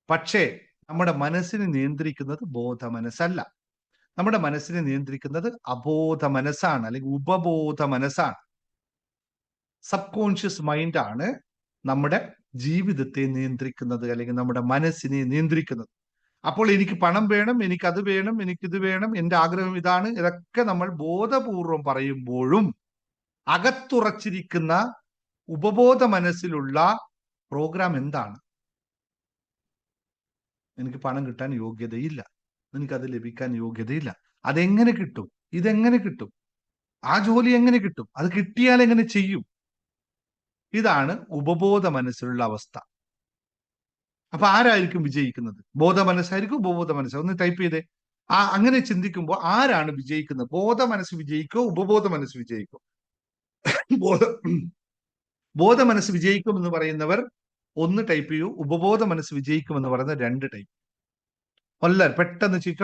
പക്ഷേ നമ്മുടെ മനസ്സിനെ നിയന്ത്രിക്കുന്നത് ബോധ മനസ്സല്ല. നമ്മുടെ മനസ്സിനെ നിയന്ത്രിക്കുന്നത് അബോധ മനസ്സാണ്, അല്ലെങ്കിൽ ഉപബോധ മനസ്സാണ്. സബ് കോൺഷ്യസ് മൈൻഡാണ് നമ്മുടെ ജീവിതത്തെ നിയന്ത്രിക്കുന്നത്, അല്ലെങ്കിൽ നമ്മുടെ മനസ്സിനെ നിയന്ത്രിക്കുന്നത്. അപ്പോൾ എനിക്ക് പണം വേണം, എനിക്കത് വേണം, എനിക്കിത് വേണം, എൻ്റെ ആഗ്രഹം ഇതാണ്, ഇതൊക്കെ നമ്മൾ ബോധപൂർവം പറയുമ്പോഴും അകത്തുറച്ചിരിക്കുന്ന ഉപബോധ മനസ്സിലുള്ള പ്രോഗ്രാം എന്താണ്? എനിക്ക് പണം കിട്ടാൻ യോഗ്യതയില്ല, എനിക്കത് ലഭിക്കാൻ യോഗ്യതയില്ല, അതെങ്ങനെ കിട്ടും, ഇതെങ്ങനെ കിട്ടും, ആ ജോലി എങ്ങനെ കിട്ടും, അത് കിട്ടിയാൽ എങ്ങനെ ചെയ്യും? ഇതാണ് ഉപബോധ മനസ്സിലുള്ള അവസ്ഥ. അപ്പൊ ആരായിരിക്കും വിജയിക്കുന്നത്? ബോധ മനസ്സായിരിക്കും, ഉപബോധ മനസ്സ്? ഒന്ന് ടൈപ്പ് ചെയ്തേ. അങ്ങനെ ചിന്തിക്കുമ്പോൾ ആരാണ് വിജയിക്കുന്നത്? ബോധ മനസ്സ് വിജയിക്കോ, ഉപബോധ മനസ്സ് വിജയിക്കോ? ബോധ മനസ്സ് വിജയിക്കും എന്ന് പറയുന്നവർ ഒന്ന് ടൈപ്പ് ചെയ്യൂ. ഉപബോധ മനസ്സ് വിജയിക്കും എന്ന് പറയുന്ന 2 ടൈപ്പ്. എല്ലാവരും പെട്ടെന്ന് ചീക്ക.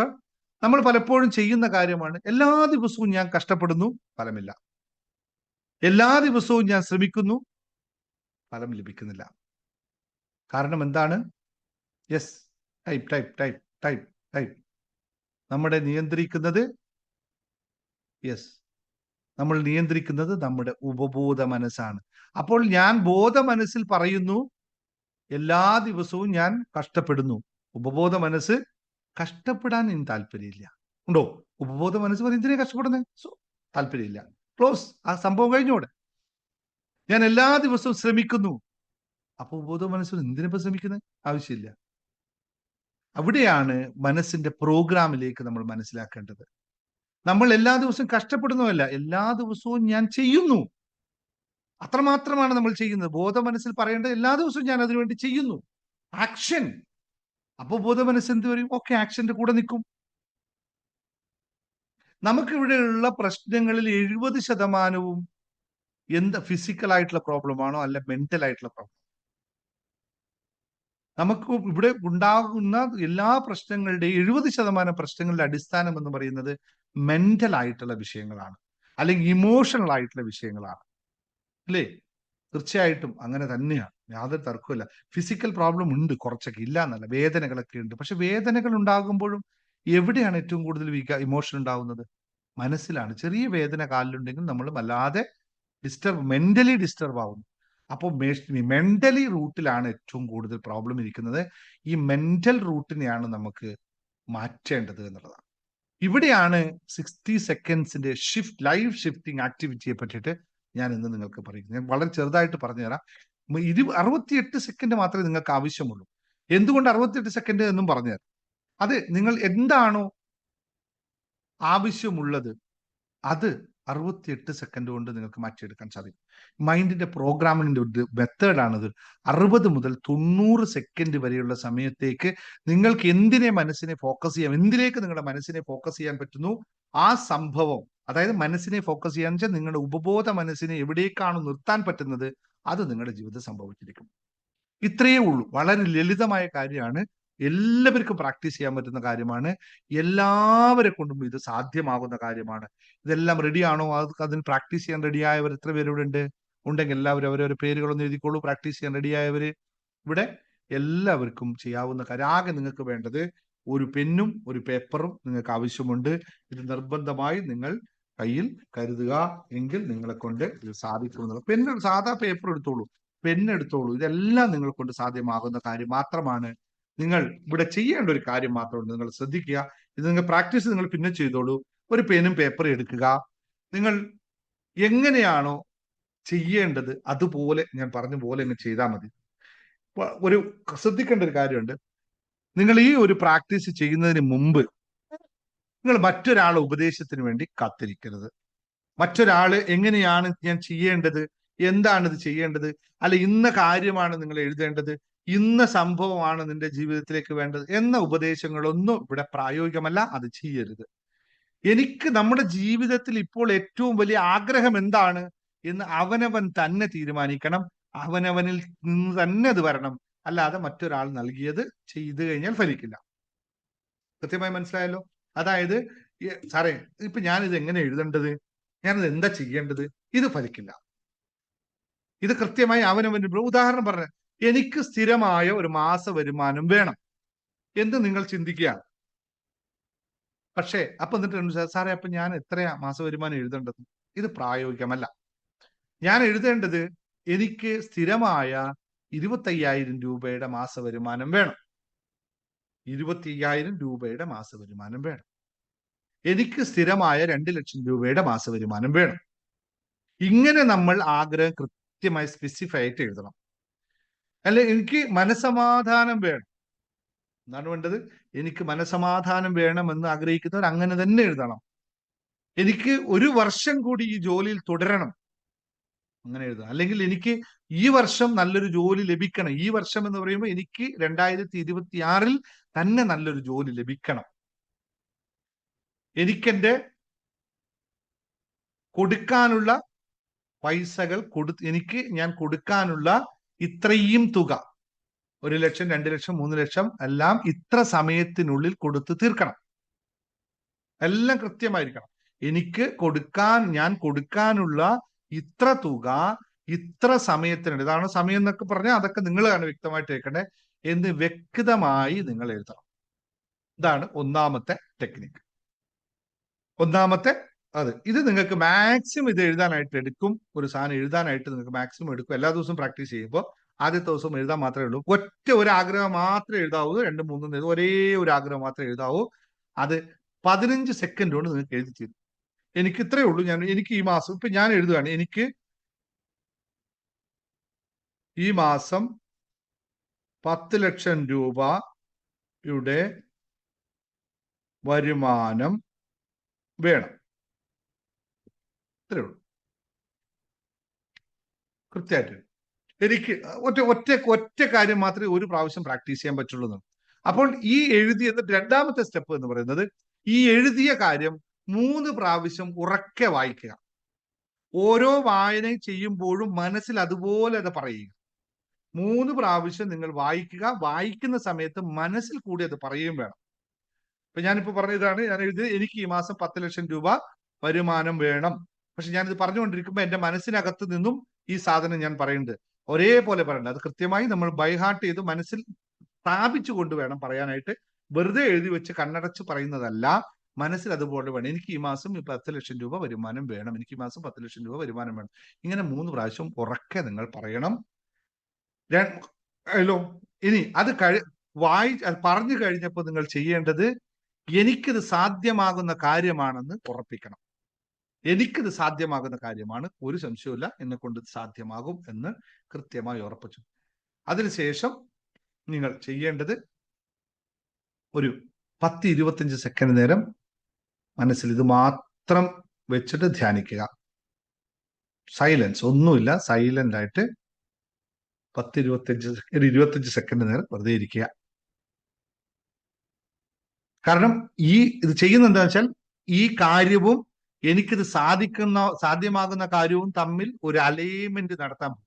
നമ്മൾ പലപ്പോഴും ചെയ്യുന്ന കാര്യമാണ്, എല്ലാ ദിവസവും ഞാൻ കഷ്ടപ്പെടുന്നു, ഫലമില്ല. എല്ലാ ദിവസവും ഞാൻ ശ്രമിക്കുന്നു, ഫലം ലഭിക്കുന്നില്ല. കാരണം എന്താണ്? Yes, type type type type type. നമ്മുടെ നിയന്ത്രിക്കുന്നത്, യെസ്, നമ്മൾ നിയന്ത്രിക്കുന്നത് നമ്മുടെ ഉപബോധ മനസ്സാണ്. അപ്പോൾ ഞാൻ ബോധ മനസ്സിൽ പറയുന്നു, എല്ലാ ദിവസവും ഞാൻ കഷ്ടപ്പെടുന്നു. ഉപബോധ മനസ്സ്, കഷ്ടപ്പെടാൻ എനിക്ക് താല്പര്യമില്ല. ഉണ്ടോ? ഉപബോധ മനസ്സ് പറയും, എന്തിനാ കഷ്ടപ്പെടുന്നത്? താല്പര്യമില്ല. ക്ലോസ്. ആ സംഭവം കഴിഞ്ഞോടെ. ഞാൻ എല്ലാ ദിവസവും ശ്രമിക്കുന്നു. അപ്പൊ ഉപബോധ മനസ്സിൽ എന്തിനിപ്പോ ശ്രമിക്കുന്നത്? ആവശ്യമില്ല. അവിടെയാണ് മനസ്സിന്റെ പ്രോഗ്രാമിലേക്ക് നമ്മൾ മനസ്സിലാക്കേണ്ടത്. നമ്മൾ എല്ലാ ദിവസവും കഷ്ടപ്പെടുന്നതല്ല, എല്ലാ ദിവസവും ഞാൻ ചെയ്യുന്നു, അത്രമാത്രമാണ് നമ്മൾ ചെയ്യുന്നത്. ബോധ മനസ്സിൽ പറയേണ്ടത്, എല്ലാ ദിവസവും ഞാൻ അതിനുവേണ്ടി ചെയ്യുന്നു, ആക്ഷൻ. അപ്പൊ ബോധ മനസ്സ് എന്ത് പറയും? ഓക്കെ, ആക്ഷന്റെ കൂടെ നിൽക്കും. നമുക്കിവിടെയുള്ള പ്രശ്നങ്ങളിൽ 70% എന്ത് ഫിസിക്കൽ ആയിട്ടുള്ള പ്രോബ്ലം ആണോ, അല്ല മെന്റൽ ആയിട്ടുള്ള പ്രോബ്ലം? നമുക്ക് ഇവിടെ ഉണ്ടാകുന്ന എല്ലാ പ്രശ്നങ്ങളുടെയും 70% പ്രശ്നങ്ങളുടെ അടിസ്ഥാനം എന്ന് പറയുന്നത് മെന്റൽ ആയിട്ടുള്ള വിഷയങ്ങളാണ്, അല്ലെങ്കിൽ ഇമോഷണൽ ആയിട്ടുള്ള വിഷയങ്ങളാണ്, അല്ലേ? തീർച്ചയായിട്ടും അങ്ങനെ തന്നെയാണ്, യാതൊരു തർക്കമില്ല. ഫിസിക്കൽ പ്രോബ്ലം ഉണ്ട് കുറച്ചൊക്കെ, ഇല്ല എന്നല്ല, വേദനകളൊക്കെ ഉണ്ട്. പക്ഷെ വേദനകൾ ഉണ്ടാകുമ്പോഴും എവിടെയാണ് ഏറ്റവും കൂടുതൽ ഇമോഷൻ ഉണ്ടാകുന്നത്? മനസ്സിലാണ്. ചെറിയ വേദന കാലിലുണ്ടെങ്കിൽ നമ്മൾ വല്ലാതെ മെന്റലി ഡിസ്റ്റർബ് ആവുന്നു. അപ്പോൾ മെന്റലി റൂട്ടിലാണ് ഏറ്റവും കൂടുതൽ പ്രോബ്ലം ഇരിക്കുന്നത്. ഈ മെന്റൽ റൂട്ടിനെയാണ് നമുക്ക് മാറ്റേണ്ടത് എന്നുള്ളതാണ്. ഇവിടെയാണ് 60 സെക്കൻഡ്സിന്റെ ലൈഫ് ഷിഫ്റ്റിംഗ് ആക്ടിവിറ്റിയെ പറ്റിയിട്ട് ഞാൻ ഇന്ന് നിങ്ങൾക്ക് പറയുന്നത്. ഞാൻ വളരെ ചെറുതായിട്ട് പറഞ്ഞുതരാം. 68 സെക്കൻഡ് മാത്രമേ നിങ്ങൾക്ക് ആവശ്യമുള്ളൂ. എന്തുകൊണ്ട് 68 സെക്കൻഡ് എന്നും പറഞ്ഞുതരാം. അത് നിങ്ങൾ എന്താണോ ആവശ്യമുള്ളത്, അത് 68 സെക്കൻഡ് കൊണ്ട് നിങ്ങൾക്ക് മാറ്റിയെടുക്കാൻ സാധിക്കും. മൈൻഡിന്റെ പ്രോഗ്രാമിന്റെ ഒരു മെത്തേഡാണിത്. 60 മുതൽ 90 സെക്കൻഡ് വരെയുള്ള സമയത്തേക്ക് നിങ്ങൾക്ക് എന്തിനെ മനസ്സിനെ ഫോക്കസ് ചെയ്യാം, എന്തിലേക്ക് നിങ്ങളുടെ മനസ്സിനെ ഫോക്കസ് ചെയ്യാൻ പറ്റുന്നു, ആ സംഭവം, അതായത് മനസ്സിനെ ഫോക്കസ് ചെയ്യാന്ന് വെച്ചാൽ നിങ്ങളുടെ ഉപബോധ മനസ്സിനെ എവിടേക്കാണ് നിർത്താൻ പറ്റുന്നത്, അത് നിങ്ങളുടെ ജീവിതത്തിൽ സംഭവിച്ചിരിക്കും. ഇത്രയേ ഉള്ളൂ. വളരെ ലളിതമായ കാര്യമാണ്, എല്ലാവർക്കും പ്രാക്ടീസ് ചെയ്യാൻ പറ്റുന്ന കാര്യമാണ്, എല്ലാവരെ കൊണ്ടും ഇത് സാധ്യമാകുന്ന കാര്യമാണ്. ഇതെല്ലാം റെഡിയാണോ? അതിന് പ്രാക്ടീസ് ചെയ്യാൻ റെഡിയായവർ എത്ര പേരിവിടെ ഉണ്ട്? ഉണ്ടെങ്കിൽ എല്ലാവരും അവരവരുടെ പേരുകളൊന്ന് എഴുതിക്കോളൂ. പ്രാക്ടീസ് ചെയ്യാൻ റെഡിയായവര് ഇവിടെ എല്ലാവർക്കും ചെയ്യാവുന്ന കാര്യം. ആകെ നിങ്ങൾക്ക് വേണ്ടത് ഒരു പെന്നും ഒരു പേപ്പറും നിങ്ങൾക്ക് ആവശ്യമുണ്ട്. ഇത് നിർബന്ധമായി നിങ്ങൾ കയ്യിൽ കരുതുക, എങ്കിൽ നിങ്ങളെ കൊണ്ട് ഇത് സാധിക്കുമെന്നുള്ള. പെണ്ണ്, സാധാ പേപ്പർ എടുത്തോളൂ, പെണ്ണെടുത്തോളൂ. ഇതെല്ലാം നിങ്ങളെ കൊണ്ട് സാധ്യമാകുന്ന കാര്യം മാത്രമാണ്. നിങ്ങൾ ഇവിടെ ചെയ്യേണ്ട ഒരു കാര്യം മാത്രമുണ്ട്, നിങ്ങൾ ശ്രദ്ധിക്കുക. ഇത് നിങ്ങൾ പ്രാക്ടീസ് നിങ്ങൾ പിന്നെ ചെയ്തോളൂ. ഒരു പെനും പേപ്പറും എടുക്കുക. നിങ്ങൾ എങ്ങനെയാണോ ചെയ്യേണ്ടത് അതുപോലെ ഞാൻ പറഞ്ഞ പോലെ അങ്ങ് ചെയ്താൽ മതി. ഒരു ശ്രദ്ധിക്കേണ്ട ഒരു കാര്യമുണ്ട്, നിങ്ങൾ ഈ ഒരു പ്രാക്ടീസ് ചെയ്യുന്നതിന് മുമ്പ് നിങ്ങൾ മറ്റൊരാളെ ഉപദേശത്തിന് വേണ്ടി കാത്തിരിക്കരുത്. മറ്റൊരാള് എങ്ങനെയാണ് ഞാൻ ചെയ്യേണ്ടത്, എന്താണ് ഇത് ചെയ്യേണ്ടത്, അല്ല ഇന്ന കാര്യമാണ് നിങ്ങൾ എഴുതേണ്ടത്, ഇന്ന സംഭവമാണ് നിന്റെ ജീവിതത്തിലേക്ക് വേണ്ടത് എന്ന ഉപദേശങ്ങളൊന്നും ഇവിടെ പ്രായോഗികമല്ല. അത് ചെയ്യരുത്. എനിക്ക് നമ്മുടെ ജീവിതത്തിൽ ഇപ്പോൾ ഏറ്റവും വലിയ ആഗ്രഹം എന്താണ് എന്ന് അവനവൻ തന്നെ തീരുമാനിക്കണം. അവനവനിൽ നിന്ന് തന്നെ അത് വരണം. അല്ലാതെ മറ്റൊരാൾ നൽകിയത് ചെയ്തു കഴിഞ്ഞാൽ ഫലിക്കില്ല. കൃത്യമായി മനസ്സിലായല്ലോ? അതായത് സാറേ ഇപ്പൊ ഞാനിത് എങ്ങനെ എഴുതേണ്ടത്, ഞാനിത് എന്താ ചെയ്യേണ്ടത്, ഇത് ഫലിക്കില്ല. ഇത് കൃത്യമായി അവനവന്. ഉദാഹരണം പറഞ്ഞ, എനിക്ക് സ്ഥിരമായ ഒരു മാസ വരുമാനം വേണം എന്ന് നിങ്ങൾ ചിന്തിക്കുകയാണ്. പക്ഷേ അപ്പൊ എന്നിട്ട് സാറേ അപ്പൊ ഞാൻ എത്രയാ മാസ വരുമാനം എഴുതേണ്ടത്? ഇത് പ്രായോഗികമല്ല. ഞാൻ എഴുതേണ്ടത് എനിക്ക് സ്ഥിരമായ 25,000 രൂപയുടെ മാസ വരുമാനം വേണം. 25,000 രൂപയുടെ മാസ വരുമാനം വേണം. എനിക്ക് സ്ഥിരമായ 2 ലക്ഷം രൂപയുടെ മാസ വരുമാനം വേണം. ഇങ്ങനെ നമ്മൾ ആഗ്രഹം കൃത്യമായി സ്പെസിഫൈ ആയിട്ട് എഴുതണം. അല്ലെ, എനിക്ക് മനസമാധാനം വേണം. എന്താണ് വേണ്ടത്? എനിക്ക് മനസമാധാനം വേണമെന്ന് ആഗ്രഹിക്കുന്നവർ അങ്ങനെ തന്നെ എഴുതണം. എനിക്ക് 1 വർഷം കൂടി ഈ ജോലിയിൽ തുടരണം, അങ്ങനെ എഴുതാം. അല്ലെങ്കിൽ എനിക്ക് ഈ വർഷം നല്ലൊരു ജോലി ലഭിക്കണം. ഈ വർഷം എന്ന് പറയുമ്പോൾ എനിക്ക് 2026 തന്നെ നല്ലൊരു ജോലി ലഭിക്കണം. എനിക്കെന്റെ കൊടുക്കാനുള്ള പൈസകൾ എനിക്ക് ഞാൻ കൊടുക്കാനുള്ള ഇത്രയും തുക 1 ലക്ഷം 2 ലക്ഷം 3 ലക്ഷം എല്ലാം ഇത്ര സമയത്തിനുള്ളിൽ കൊടുത്ത് തീർക്കണം. എല്ലാം കൃത്യമായിരിക്കണം. ഞാൻ കൊടുക്കാനുള്ള ഇത്ര തുക ഇത്ര സമയത്തിനുണ്ട്. ഇതാണ് സമയം എന്നൊക്കെ പറഞ്ഞാൽ അതൊക്കെ നിങ്ങളാണ് വ്യക്തമായിട്ട് കേൾക്കണ്ടേ എന്ന് വ്യക്തമായി നിങ്ങൾ എഴുതണം. ഇതാണ് ഒന്നാമത്തെ ടെക്നിക്ക്. ഒന്നാമത്തെ ഇത് നിങ്ങൾക്ക് മാക്സിമം ഇത് എഴുതാനായിട്ട് എടുക്കും. ഒരു സാധനം എഴുതാനായിട്ട് നിങ്ങൾക്ക് മാക്സിമം എടുക്കും. എല്ലാ ദിവസവും പ്രാക്ടീസ് ചെയ്യുമ്പോൾ ആദ്യത്തെ ദിവസം എഴുതാൻ മാത്രമേ ഉള്ളൂ. ഒരു ആഗ്രഹം മാത്രമേ എഴുതാവൂ. 2 3 ഒരേ ഒരു ആഗ്രഹം മാത്രമേ എഴുതാവൂ. അത് 15 സെക്കൻഡ് കൊണ്ട് നിങ്ങൾക്ക് എഴുതി തീരും. എനിക്ക് ഇത്രയേ ഉള്ളൂ. എനിക്ക് ഈ മാസം ഇപ്പൊ ഞാൻ എഴുതുകയാണ്, എനിക്ക് ഈ മാസം 10 ലക്ഷം രൂപയുടെ വരുമാനം വേണം. ഇത്രയേ ഉള്ളൂ. കൃത്യമായിട്ട് എനിക്ക് ഒറ്റ കാര്യം മാത്രമേ ഒരു പ്രാവശ്യം പ്രാക്ടീസ് ചെയ്യാൻ പറ്റുള്ളൂ. അപ്പോൾ ഈ എഴുതിയ രണ്ടാമത്തെ സ്റ്റെപ്പ് എന്ന് പറയുന്നത്, ഈ എഴുതിയ കാര്യം 3 പ്രാവശ്യം ഉറക്കെ വായിക്കുക. ഓരോ വായന ചെയ്യുമ്പോഴും മനസ്സിൽ അതുപോലെ അത് പറയുക. 3 പ്രാവശ്യം നിങ്ങൾ വായിക്കുക. വായിക്കുന്ന സമയത്ത് മനസ്സിൽ കൂടി അത് പറയുകയും വേണം. ഇപ്പൊ ഞാനിപ്പോ പറഞ്ഞതാണ്, ഞാൻ എഴുതി എനിക്ക് ഈ മാസം 10 ലക്ഷം രൂപ വരുമാനം വേണം. പക്ഷെ ഞാനിത് പറഞ്ഞുകൊണ്ടിരിക്കുമ്പോൾ എന്റെ മനസ്സിനകത്ത് നിന്നും ഈ സാധനം ഞാൻ പറയുന്നുണ്ട്. ഒരേപോലെ പറയണ്ട. അത് കൃത്യമായി നമ്മൾ ബൈഹാർട്ട് ചെയ്ത് മനസ്സിൽ സ്ഥാപിച്ചു കൊണ്ട് വേണം പറയാനായിട്ട്. വെറുതെ എഴുതി വെച്ച് കണ്ണടച്ച് പറയുന്നതല്ല, മനസ്സിൽ അതുപോലെ വേണം. എനിക്ക് ഈ മാസം 10 ലക്ഷം രൂപ വരുമാനം വേണം, എനിക്ക് ഈ മാസം 10 ലക്ഷം രൂപ വരുമാനം വേണം. ഇങ്ങനെ 3 പ്രാവശ്യം ഉറക്കെ നിങ്ങൾ പറയണം. ഇനി അത് പറഞ്ഞു കഴിഞ്ഞപ്പോൾ നിങ്ങൾ ചെയ്യേണ്ടത്, എനിക്കിത് സാധ്യമാകുന്ന കാര്യമാണെന്ന് ഉറപ്പിക്കണം. എനിക്കിത് സാധ്യമാകുന്ന കാര്യമാണ്, ഒരു സംശയവുമില്ല, എന്നെ കൊണ്ട് സാധ്യമാകും എന്ന് കൃത്യമായി ഉറപ്പിച്ചു. അതിനുശേഷം നിങ്ങൾ ചെയ്യേണ്ടത് ഒരു 10-25 സെക്കൻഡ് നേരം മനസ്സിൽ ഇത് മാത്രം വെച്ചിട്ട് ധ്യാനിക്കുക. സൈലൻസ്, ഒന്നുമില്ല, സൈലന്റ് ആയിട്ട് 25 സെക്കൻഡ് നേരം വെറുതെ ഇരിക്കുക. കാരണം ഇത് ചെയ്യുന്നത് എന്താണെന്ന് വെച്ചാൽ, ഈ കാര്യവും എനിക്കിത് സാധ്യമാകുന്ന കാര്യവും തമ്മിൽ ഒരു അലൈൻമെന്റ് നടത്താൻ പോകും.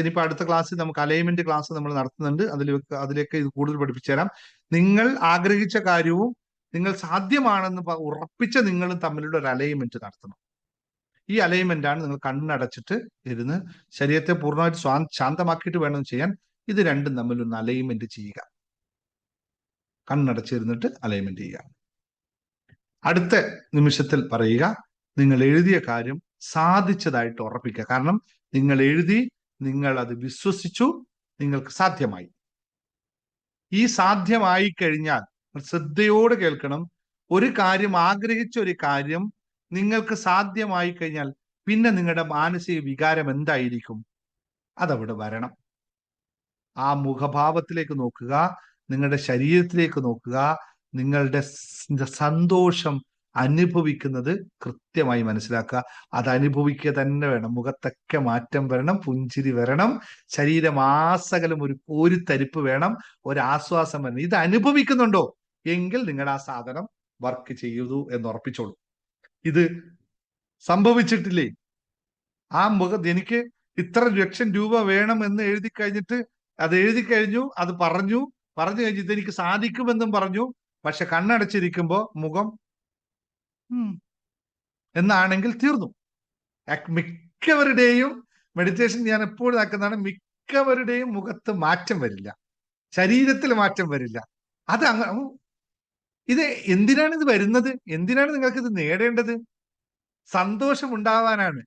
ഇനിയിപ്പോ അടുത്ത ക്ലാസ്സിൽ നമുക്ക് അലൈൻമെന്റ് ക്ലാസ് നമ്മൾ നടത്തുന്നുണ്ട്. അതിലേക്ക് ഇത് കൂടുതൽ പഠിപ്പിച്ചു തരാം. നിങ്ങൾ ആഗ്രഹിച്ച കാര്യവും നിങ്ങൾ സാധ്യമാണെന്ന് ഉറപ്പിച്ച നിങ്ങളും തമ്മിലുള്ള ഒരു അലൈൻമെന്റ് നടത്തണം. ഈ അലൈൻമെന്റ് ആണ് നിങ്ങൾ കണ്ണടച്ചിട്ട് ഇരുന്ന് ശരീരത്തെ പൂർണ്ണമായിട്ട് ശാന്തമാക്കിയിട്ട് വേണം ചെയ്യാൻ. ഇത് രണ്ടും തമ്മിൽ ഒന്ന് അലൈൻമെന്റ് ചെയ്യുക. കണ്ണടച്ചിരുന്നിട്ട് അലൈൻമെന്റ് ചെയ്യുക. അടുത്ത നിമിഷത്തിൽ പറയുക, നിങ്ങൾ എഴുതിയ കാര്യം സാധിച്ചതായിട്ട് ഉറപ്പിക്കുക. കാരണം നിങ്ങൾ എഴുതി, നിങ്ങൾ അത് വിശ്വസിച്ചു, നിങ്ങൾക്ക് സാധ്യമായി. ഈ സാധ്യമായി കഴിഞ്ഞാൽ ശ്രദ്ധയോടെ കേൾക്കണം. ഒരു കാര്യം, ആഗ്രഹിച്ച ഒരു കാര്യം നിങ്ങൾക്ക് സാധ്യമായി കഴിഞ്ഞാൽ പിന്നെ നിങ്ങളുടെ മാനസിക വികാരം എന്തായിരിക്കും? അതവിടെ വരണം. ആ മുഖഭാവത്തിലേക്ക് നോക്കുക, നിങ്ങളുടെ ശരീരത്തിലേക്ക് നോക്കുക, നിങ്ങളുടെ സന്തോഷം അനുഭവിക്കുന്നത് കൃത്യമായി മനസ്സിലാക്കുക. അത് അനുഭവിക്കുക തന്നെ വേണം. മുഖത്തൊക്കെ മാറ്റം വരണം, പുഞ്ചിരി വരണം, ശരീരമാസകലം ഒരു കോരിത്തരിപ്പ് വേണം, ഒരു ആശ്വാസം വരണം. ഇത് അനുഭവിക്കുന്നുണ്ടോ എങ്കിൽ നിങ്ങൾ ആ സാധനം വർക്ക് ചെയ്യൂ എന്ന് ഉറപ്പിച്ചോളൂ. ഇത് സംഭവിച്ചിട്ടില്ലേ? ആ എനിക്ക് ഇത്ര ലക്ഷം രൂപ വേണം എന്ന് എഴുതി കഴിഞ്ഞിട്ട് അത് എഴുതി കഴിഞ്ഞു, അത് പറഞ്ഞു കഴിഞ്ഞിട്ട് എനിക്ക് സാധിക്കുമെന്നും പറഞ്ഞു, പക്ഷെ കണ്ണടച്ചിരിക്കുമ്പോ മുഖം എന്നാണെങ്കിൽ തീർന്നു. മിക്കവരുടെയും മെഡിറ്റേഷൻ ഞാൻ എപ്പോഴും ആക്കുന്നതാണ്, മിക്കവരുടെയും മുഖത്ത് മാറ്റം വരില്ല, ശരീരത്തിൽ മാറ്റം വരില്ല. അത് ഇത് എന്തിനാണ് ഇത് വരുന്നത്? എന്തിനാണ് നിങ്ങൾക്ക് ഇത് നേടേണ്ടത്? സന്തോഷം ഉണ്ടാവാനാണ്.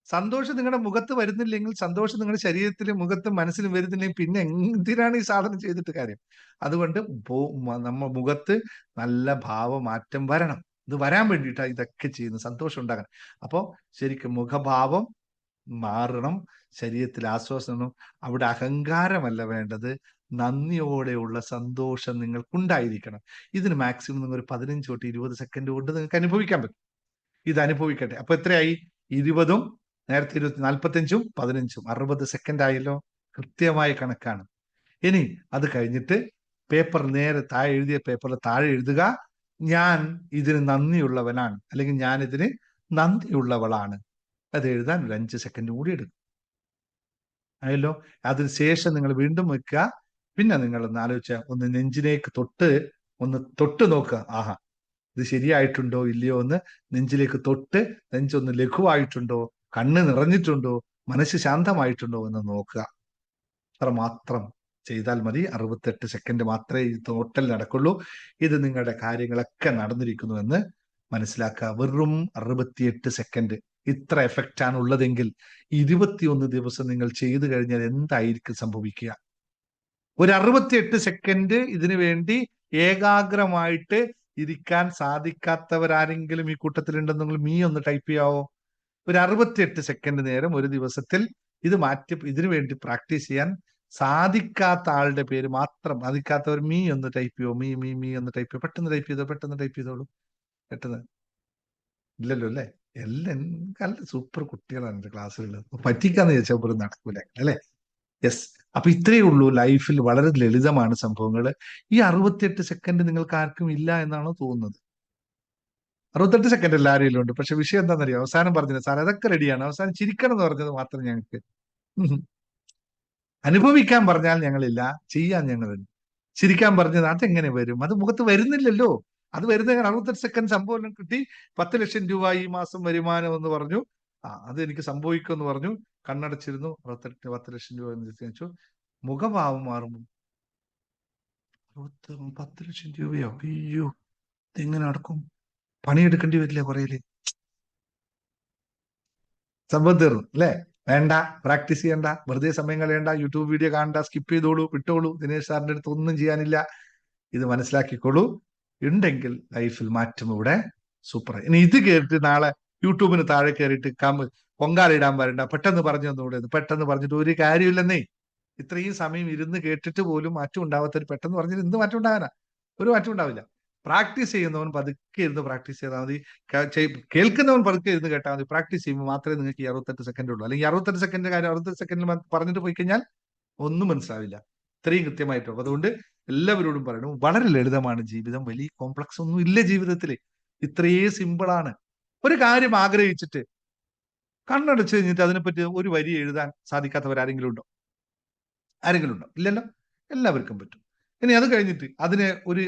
സന്തോഷം നിങ്ങളുടെ മുഖത്ത് വരുന്നില്ലെങ്കിൽ, സന്തോഷം നിങ്ങളുടെ ശരീരത്തിലും മുഖത്തും മനസ്സിലും വരുന്നില്ലെങ്കിൽ പിന്നെ എന്തിനാണ് ഈ സാധനം ചെയ്തിട്ട് കാര്യം? അതുകൊണ്ട് നമ്മ മുഖത്ത് നല്ല ഭാവമാറ്റം വരണം. ഇത് വരാൻ വേണ്ടിയിട്ടാണ് ഇതൊക്കെ ചെയ്യുന്നത്, സന്തോഷം ഉണ്ടാകാൻ. അപ്പോൾ ശരിക്കും മുഖഭാവം മാറണം, ശരീരത്തിൽ ആശ്വാസം. അവിടെ അഹങ്കാരമല്ല വേണ്ടത്, നന്ദിയോടെയുള്ള സന്തോഷം നിങ്ങൾക്കുണ്ടായിരിക്കണം. ഇതിന് മാക്സിമം നിങ്ങൾ ഒരു 15 തൊട്ട് 20 സെക്കൻഡ് കൊണ്ട് നിങ്ങൾക്ക് അനുഭവിക്കാൻ പറ്റും. ഇത് അനുഭവിക്കട്ടെ. അപ്പൊ എത്രയായി? 20ഉം നേരത്തെ 45ഉം 15ഉം 60 സെക്കൻഡ് ആയല്ലോ. കൃത്യമായ കണക്കാണ്. ഇനി അത് കഴിഞ്ഞിട്ട് പേപ്പർ നേരെ താഴെ എഴുതിയ പേപ്പറിൽ താഴെ എഴുതുക, ഞാൻ ഇതിന് നന്ദിയുള്ളവനാണ്, അല്ലെങ്കിൽ ഞാൻ ഇതിന് നന്ദിയുള്ളവളാണ്. അത് എഴുതാൻ ഒരു 5 സെക്കൻഡ് കൂടി എടുക്കും. ആയല്ലോ. അതിനുശേഷം നിങ്ങൾ വീണ്ടും വെക്കുക. പിന്നെ നിങ്ങൾ ഒന്ന് ആലോചിച്ച, ഒന്ന് നെഞ്ചിലേക്ക് ഒന്ന് തൊട്ട് നോക്കുക. ആഹാ, ഇത് ശരിയായിട്ടുണ്ടോ ഇല്ലയോ എന്ന് നെഞ്ചിലേക്ക് തൊട്ട്, നെഞ്ചൊന്ന് ലഘുവായിട്ടുണ്ടോ, കണ്ണ് നിറഞ്ഞിട്ടുണ്ടോ, മനസ്സ് ശാന്തമായിട്ടുണ്ടോ എന്ന് നോക്കുക. അത്ര മാത്രം ചെയ്താൽ മതി. 68 സെക്കൻഡ് മാത്രമേ ഈ ടോട്ടൽ നടക്കുള്ളൂ. ഇത് നിങ്ങളുടെ കാര്യങ്ങളൊക്കെ നടന്നിരിക്കുന്നു എന്ന് മനസ്സിലാക്കുക. വെറും 68 സെക്കൻഡ്. ഇത്ര എഫക്റ്റ് ആണ് ഉള്ളതെങ്കിൽ 21 ദിവസം നിങ്ങൾ ചെയ്തു കഴിഞ്ഞാൽ എന്തായിരിക്കും സംഭവിക്കുക? ഒരു 68 സെക്കൻഡ് ഇതിനു വേണ്ടി ഏകാഗ്രമായിട്ട് ഇരിക്കാൻ സാധിക്കാത്തവരാരെങ്കിലും ഈ കൂട്ടത്തിലുണ്ടെന്നെങ്കിൽ ഒന്ന് ടൈപ്പ് ചെയ്യാവോ? ഒരു 68 സെക്കൻഡ് നേരം ഒരു ദിവസത്തിൽ ഇത് ഇതിനു വേണ്ടി പ്രാക്ടീസ് ചെയ്യാൻ സാധിക്കാത്ത ആളുടെ പേര് മാത്രം, സാധിക്കാത്തവർ ഒന്ന് ടൈപ്പ് ചെയ്യോ? മീ ഒന്ന് ടൈപ്പ് ചെയ്യോ? പെട്ടെന്ന് ടൈപ്പ് ചെയ്തോളൂ. പെട്ടെന്ന്. ഇല്ലല്ലോ അല്ലേ? എല്ലാം നല്ല സൂപ്പർ കുട്ടികളാണ് എന്റെ ക്ലാസ്സുകളിൽ. പറ്റിക്കാന്ന് ചോദിച്ചാൽ പോലും നടക്കൂല അല്ലെ? യെസ്. അപ്പൊ ഇത്രയേ ഉള്ളൂ. ലൈഫിൽ വളരെ ലളിതമാണ് സംഭവങ്ങൾ. ഈ 68 സെക്കൻഡ് നിങ്ങൾക്ക് ആർക്കും ഇല്ല എന്നാണോ തോന്നുന്നത്? 68 സെക്കൻഡ് എല്ലാവരും ഉണ്ട്. പക്ഷെ വിഷയം എന്താണെന്നറിയോ? അവസാനം പറഞ്ഞത് സാർ അതൊക്കെ റെഡിയാണ്, അവസാനം ചിരിക്കണം എന്ന് പറഞ്ഞത് മാത്രം ഞങ്ങൾക്ക്. അനുഭവിക്കാൻ പറഞ്ഞാൽ ഞങ്ങളില്ല, ചെയ്യാൻ ഞങ്ങളുണ്ട്. ചിരിക്കാൻ പറഞ്ഞത് അതെങ്ങനെ വരും? അത് മുഖത്ത് വരുന്നില്ലല്ലോ. അത് വരുന്ന 68 സെക്കൻഡ് സംഭവം കിട്ടി. 10 ലക്ഷം രൂപ ഈ മാസം വരുമാനം എന്ന് പറഞ്ഞു. അത് എനിക്ക് സംഭവിക്കുമെന്ന് പറഞ്ഞു. കണ്ണടച്ചിരുന്നു. 10 ലക്ഷം രൂപ എന്ന് വെച്ചു. മുഖഭാവം മാറുമ്പോൾ 10 ലക്ഷം രൂപയോ? അയ്യോ, ഇതെങ്ങനെ നടക്കും? പണിയെടുക്കേണ്ടി വരില്ല കുറേല്. സംഭവം തീർന്നു അല്ലേ? വേണ്ട, പ്രാക്ടീസ് ചെയ്യണ്ട, വെറുതെ സമയം കളയണ്ട, യൂട്യൂബ് വീഡിയോ കാണണ്ട, സ്കിപ്പ് ചെയ്തോളൂ, വിട്ടോളൂ. ദിനേശ് സാറിന്റെ അടുത്ത് ഒന്നും ചെയ്യാനില്ല. ഇത് മനസ്സിലാക്കിക്കോളൂ. ഉണ്ടെങ്കിൽ ലൈഫിൽ മാറ്റം ഇവിടെ സൂപ്പർ. ഇനി ഇത് കേട്ടിട്ട് നാളെ യൂട്യൂബിന് താഴെ കയറിയിട്ട് പൊങ്കാലിടാൻ വരണ്ട, പെട്ടെന്ന് പറഞ്ഞു തന്നൂടെ. പെട്ടെന്ന് പറഞ്ഞിട്ട് ഒരു കാര്യമില്ലെന്നേ. ഇത്രയും സമയം ഇരുന്ന് കേട്ടിട്ട് പോലും മാറ്റം ഉണ്ടാവാത്തൊരു പെട്ടെന്ന് പറഞ്ഞിട്ട് എന്ത് മാറ്റം ഉണ്ടാകാനാ? ഒരു മാറ്റം ഉണ്ടാവില്ല. പ്രാക്ടീസ് ചെയ്യുന്നവൻ പതുക്കെ ഇരുന്ന് പ്രാക്ടീസ് ചെയ്താൽ മതി. കേൾക്കുന്നവൻ പതുക്കെ ഇരുന്ന് കേട്ടാൽ മതി. പ്രാക്ടീസ് ചെയ്യുമ്പോൾ മാത്രമേ നിങ്ങൾക്ക് ഈ 68 സെക്കൻഡ് ഉള്ളൂ. അല്ലെങ്കിൽ 68 സെക്കൻഡ് കാര്യം 68 സെക്കൻഡിൽ പറഞ്ഞിട്ട് പോയി കഴിഞ്ഞാൽ ഒന്നും മനസ്സിലാവില്ല. ഇത്രയും കൃത്യമായിട്ടും. അതുകൊണ്ട് എല്ലാവരോടും പറയണം, വളരെ ലളിതമാണ് ജീവിതം. വലിയ കോംപ്ലക്സ് ഒന്നും ഇല്ല ജീവിതത്തിൽ. ഇത്രയേ സിമ്പിളാണ്. ഒരു കാര്യം ആഗ്രഹിച്ചിട്ട് കണ്ണടച്ച് കഴിഞ്ഞിട്ട് അതിനെപ്പറ്റി ഒരു വരി എഴുതാൻ സാധിക്കാത്തവരാരെങ്കിലും ഉണ്ടോ? ആരെങ്കിലും ഉണ്ടോ? ഇല്ലല്ലോ. എല്ലാവർക്കും പറ്റും. ഇനി അത് കഴിഞ്ഞിട്ട് അതിനെ ഒരു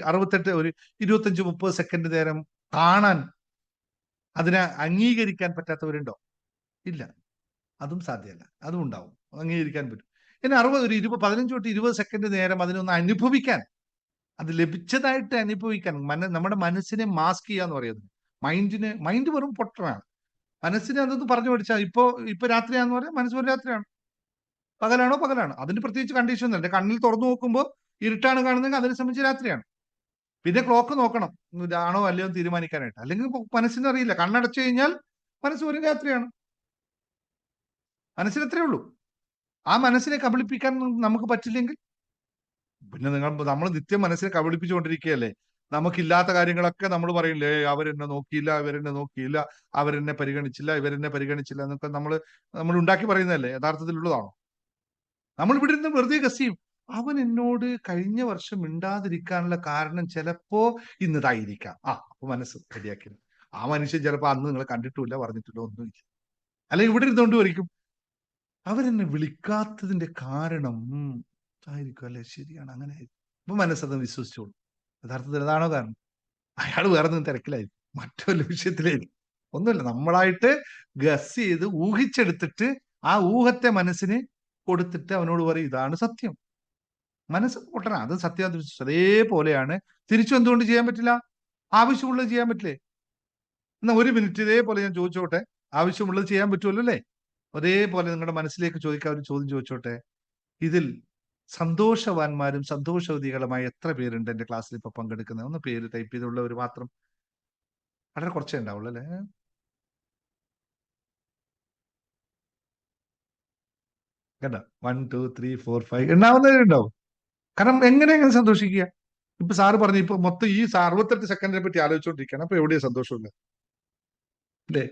25-30 സെക്കൻഡ് നേരം കാണാൻ, അതിനെ അംഗീകരിക്കാൻ പറ്റാത്തവരുണ്ടോ? ഇല്ല. അതും സാധ്യമല്ല. അതും ഉണ്ടാവും. അംഗീകരിക്കാൻ പറ്റും. ഇനി 15 തൊട്ട് 20 സെക്കൻഡ് നേരം അതിനൊന്ന് അനുഭവിക്കാൻ, അത് ലഭിച്ചതായിട്ട് അനുഭവിക്കാൻ, നമ്മുടെ മനസ്സിനെ മാസ്ക് ചെയ്യാന്ന് പറയുന്നത്. മൈൻഡ് വെറും പൊട്ടനാണ്. മനസ്സിനെ അതൊന്ന് പറഞ്ഞു പഠിച്ചാൽ, ഇപ്പൊ രാത്രിയാന്ന് പറയാം, മനസ്സ് ഒരു രാത്രിയാണ്. പകലാണോ പകലാണ്, അതിന് പ്രത്യേകിച്ച് കണ്ടീഷൻ ഒന്നുമില്ല. കണ്ണിൽ തുറന്നു നോക്കുമ്പോൾ ഇരുട്ടാണ് കാണുന്നതെങ്കിൽ അതിനെ സംബന്ധിച്ച് രാത്രിയാണ്. പിന്നെ ക്ലോക്ക് നോക്കണം, ആണോ അല്ലയോ എന്ന് തീരുമാനിക്കാനായിട്ട്. അല്ലെങ്കിൽ മനസ്സിന് അറിയില്ല, കണ്ണടച്ചു കഴിഞ്ഞാൽ മനസ്സ് ഒരു രാത്രിയാണ്. മനസ്സിന് എത്രയേ ഉള്ളൂ. ആ മനസ്സിനെ കബളിപ്പിക്കാൻ നമുക്ക് പറ്റില്ലെങ്കിൽ പിന്നെ നമ്മൾ നിത്യം മനസ്സിനെ കബളിപ്പിച്ചുകൊണ്ടിരിക്കുകയല്ലേ. നമുക്കില്ലാത്ത കാര്യങ്ങളൊക്കെ നമ്മൾ പറയില്ലേ, അവരെന്നെ നോക്കിയില്ല, ഇവരെന്നെ നോക്കിയില്ല, അവരെന്നെ പരിഗണിച്ചില്ല, ഇവരെന്നെ പരിഗണിച്ചില്ല എന്നൊക്കെ നമ്മൾ ഉണ്ടാക്കി പറയുന്നതല്ലേ. യഥാർത്ഥത്തിലുള്ളതാണോ? നമ്മൾ ഇവിടെ ഇരുന്ന് വെറുതെ ഗസ് ചെയ്യും. അവൻ എന്നോട് കഴിഞ്ഞ വർഷം മിണ്ടാതിരിക്കാനുള്ള കാരണം ചിലപ്പോ ഇന്നതായിരിക്കാം. അപ്പൊ മനസ്സ് റെഡിയാക്കി. ആ മനുഷ്യൻ ചിലപ്പോ അന്ന് നിങ്ങൾ കണ്ടിട്ടില്ല, പറഞ്ഞിട്ടില്ല, ഒന്നുമില്ല. അല്ലെങ്കിൽ ഇവിടെ ഇരുന്നുകൊണ്ട് വരിക്കും, അവരെന്നെ വിളിക്കാത്തതിന്റെ കാരണം ആയിരിക്കും അല്ലെ, ശരിയാണ്, അങ്ങനെ അപ്പൊ മനസ്സത് വിശ്വസിച്ചോളൂ. യഥാർത്ഥത്തിൽ അതാണോ കാരണം? അയാൾ വേറെ ഒന്നും തിരക്കിലായിരിക്കും, മറ്റു വല്ല വിഷയത്തിലായിരിക്കും. ഒന്നുമില്ല, നമ്മളായിട്ട് ഗസ് ചെയ്ത് ഊഹിച്ചെടുത്തിട്ട് ആ ഊഹത്തെ മനസ്സിന് കൊടുത്തിട്ട് അവനോട് പറയും ഇതാണ് സത്യം. മനസ്സ് പൊട്ടന, അത് സത്യം വിശ്വസിച്ചു. അതേപോലെയാണ് തിരിച്ചു എന്തുകൊണ്ട് ചെയ്യാൻ പറ്റില്ല? ആവശ്യമുള്ളത് ചെയ്യാൻ പറ്റില്ലേ? എന്നാ ഒരു മിനിറ്റ് ഇതേപോലെ ഞാൻ ചോദിച്ചോട്ടെ, ആവശ്യമുള്ളത് ചെയ്യാൻ പറ്റുമല്ലോ അല്ലേ? ഒരേപോലെ നിങ്ങളുടെ മനസ്സിലേക്ക് ചോദിക്കാൻ ഒരു ചോദ്യം ചോദിച്ചോട്ടെ. ഇതിൽ സന്തോഷവാന്മാരും സന്തോഷവതികളുമായ എത്ര പേരുണ്ട് എന്റെ ക്ലാസ്സിൽ ഇപ്പൊ പങ്കെടുക്കുന്നത്? ഒന്ന് പേര് ടൈപ്പ് ചെയ്തുള്ളവർ മാത്രം. വളരെ കുറച്ചേ ഉണ്ടാവുള്ളൂ അല്ലേ? കേട്ടോ, 1 2 3 4 5 എണ്ണാവുന്നവരുണ്ടാവും. കാരണം എങ്ങനെ സന്തോഷിക്കുക? ഇപ്പൊ സാറ് പറഞ്ഞു, ഇപ്പൊ മൊത്തം ഈ 68 സെക്കൻഡിനെ പറ്റി ആലോചിച്ചോണ്ടിരിക്കുകയാണ്. അപ്പൊ എവിടെയാ സന്തോഷമില്ല അല്ലേ?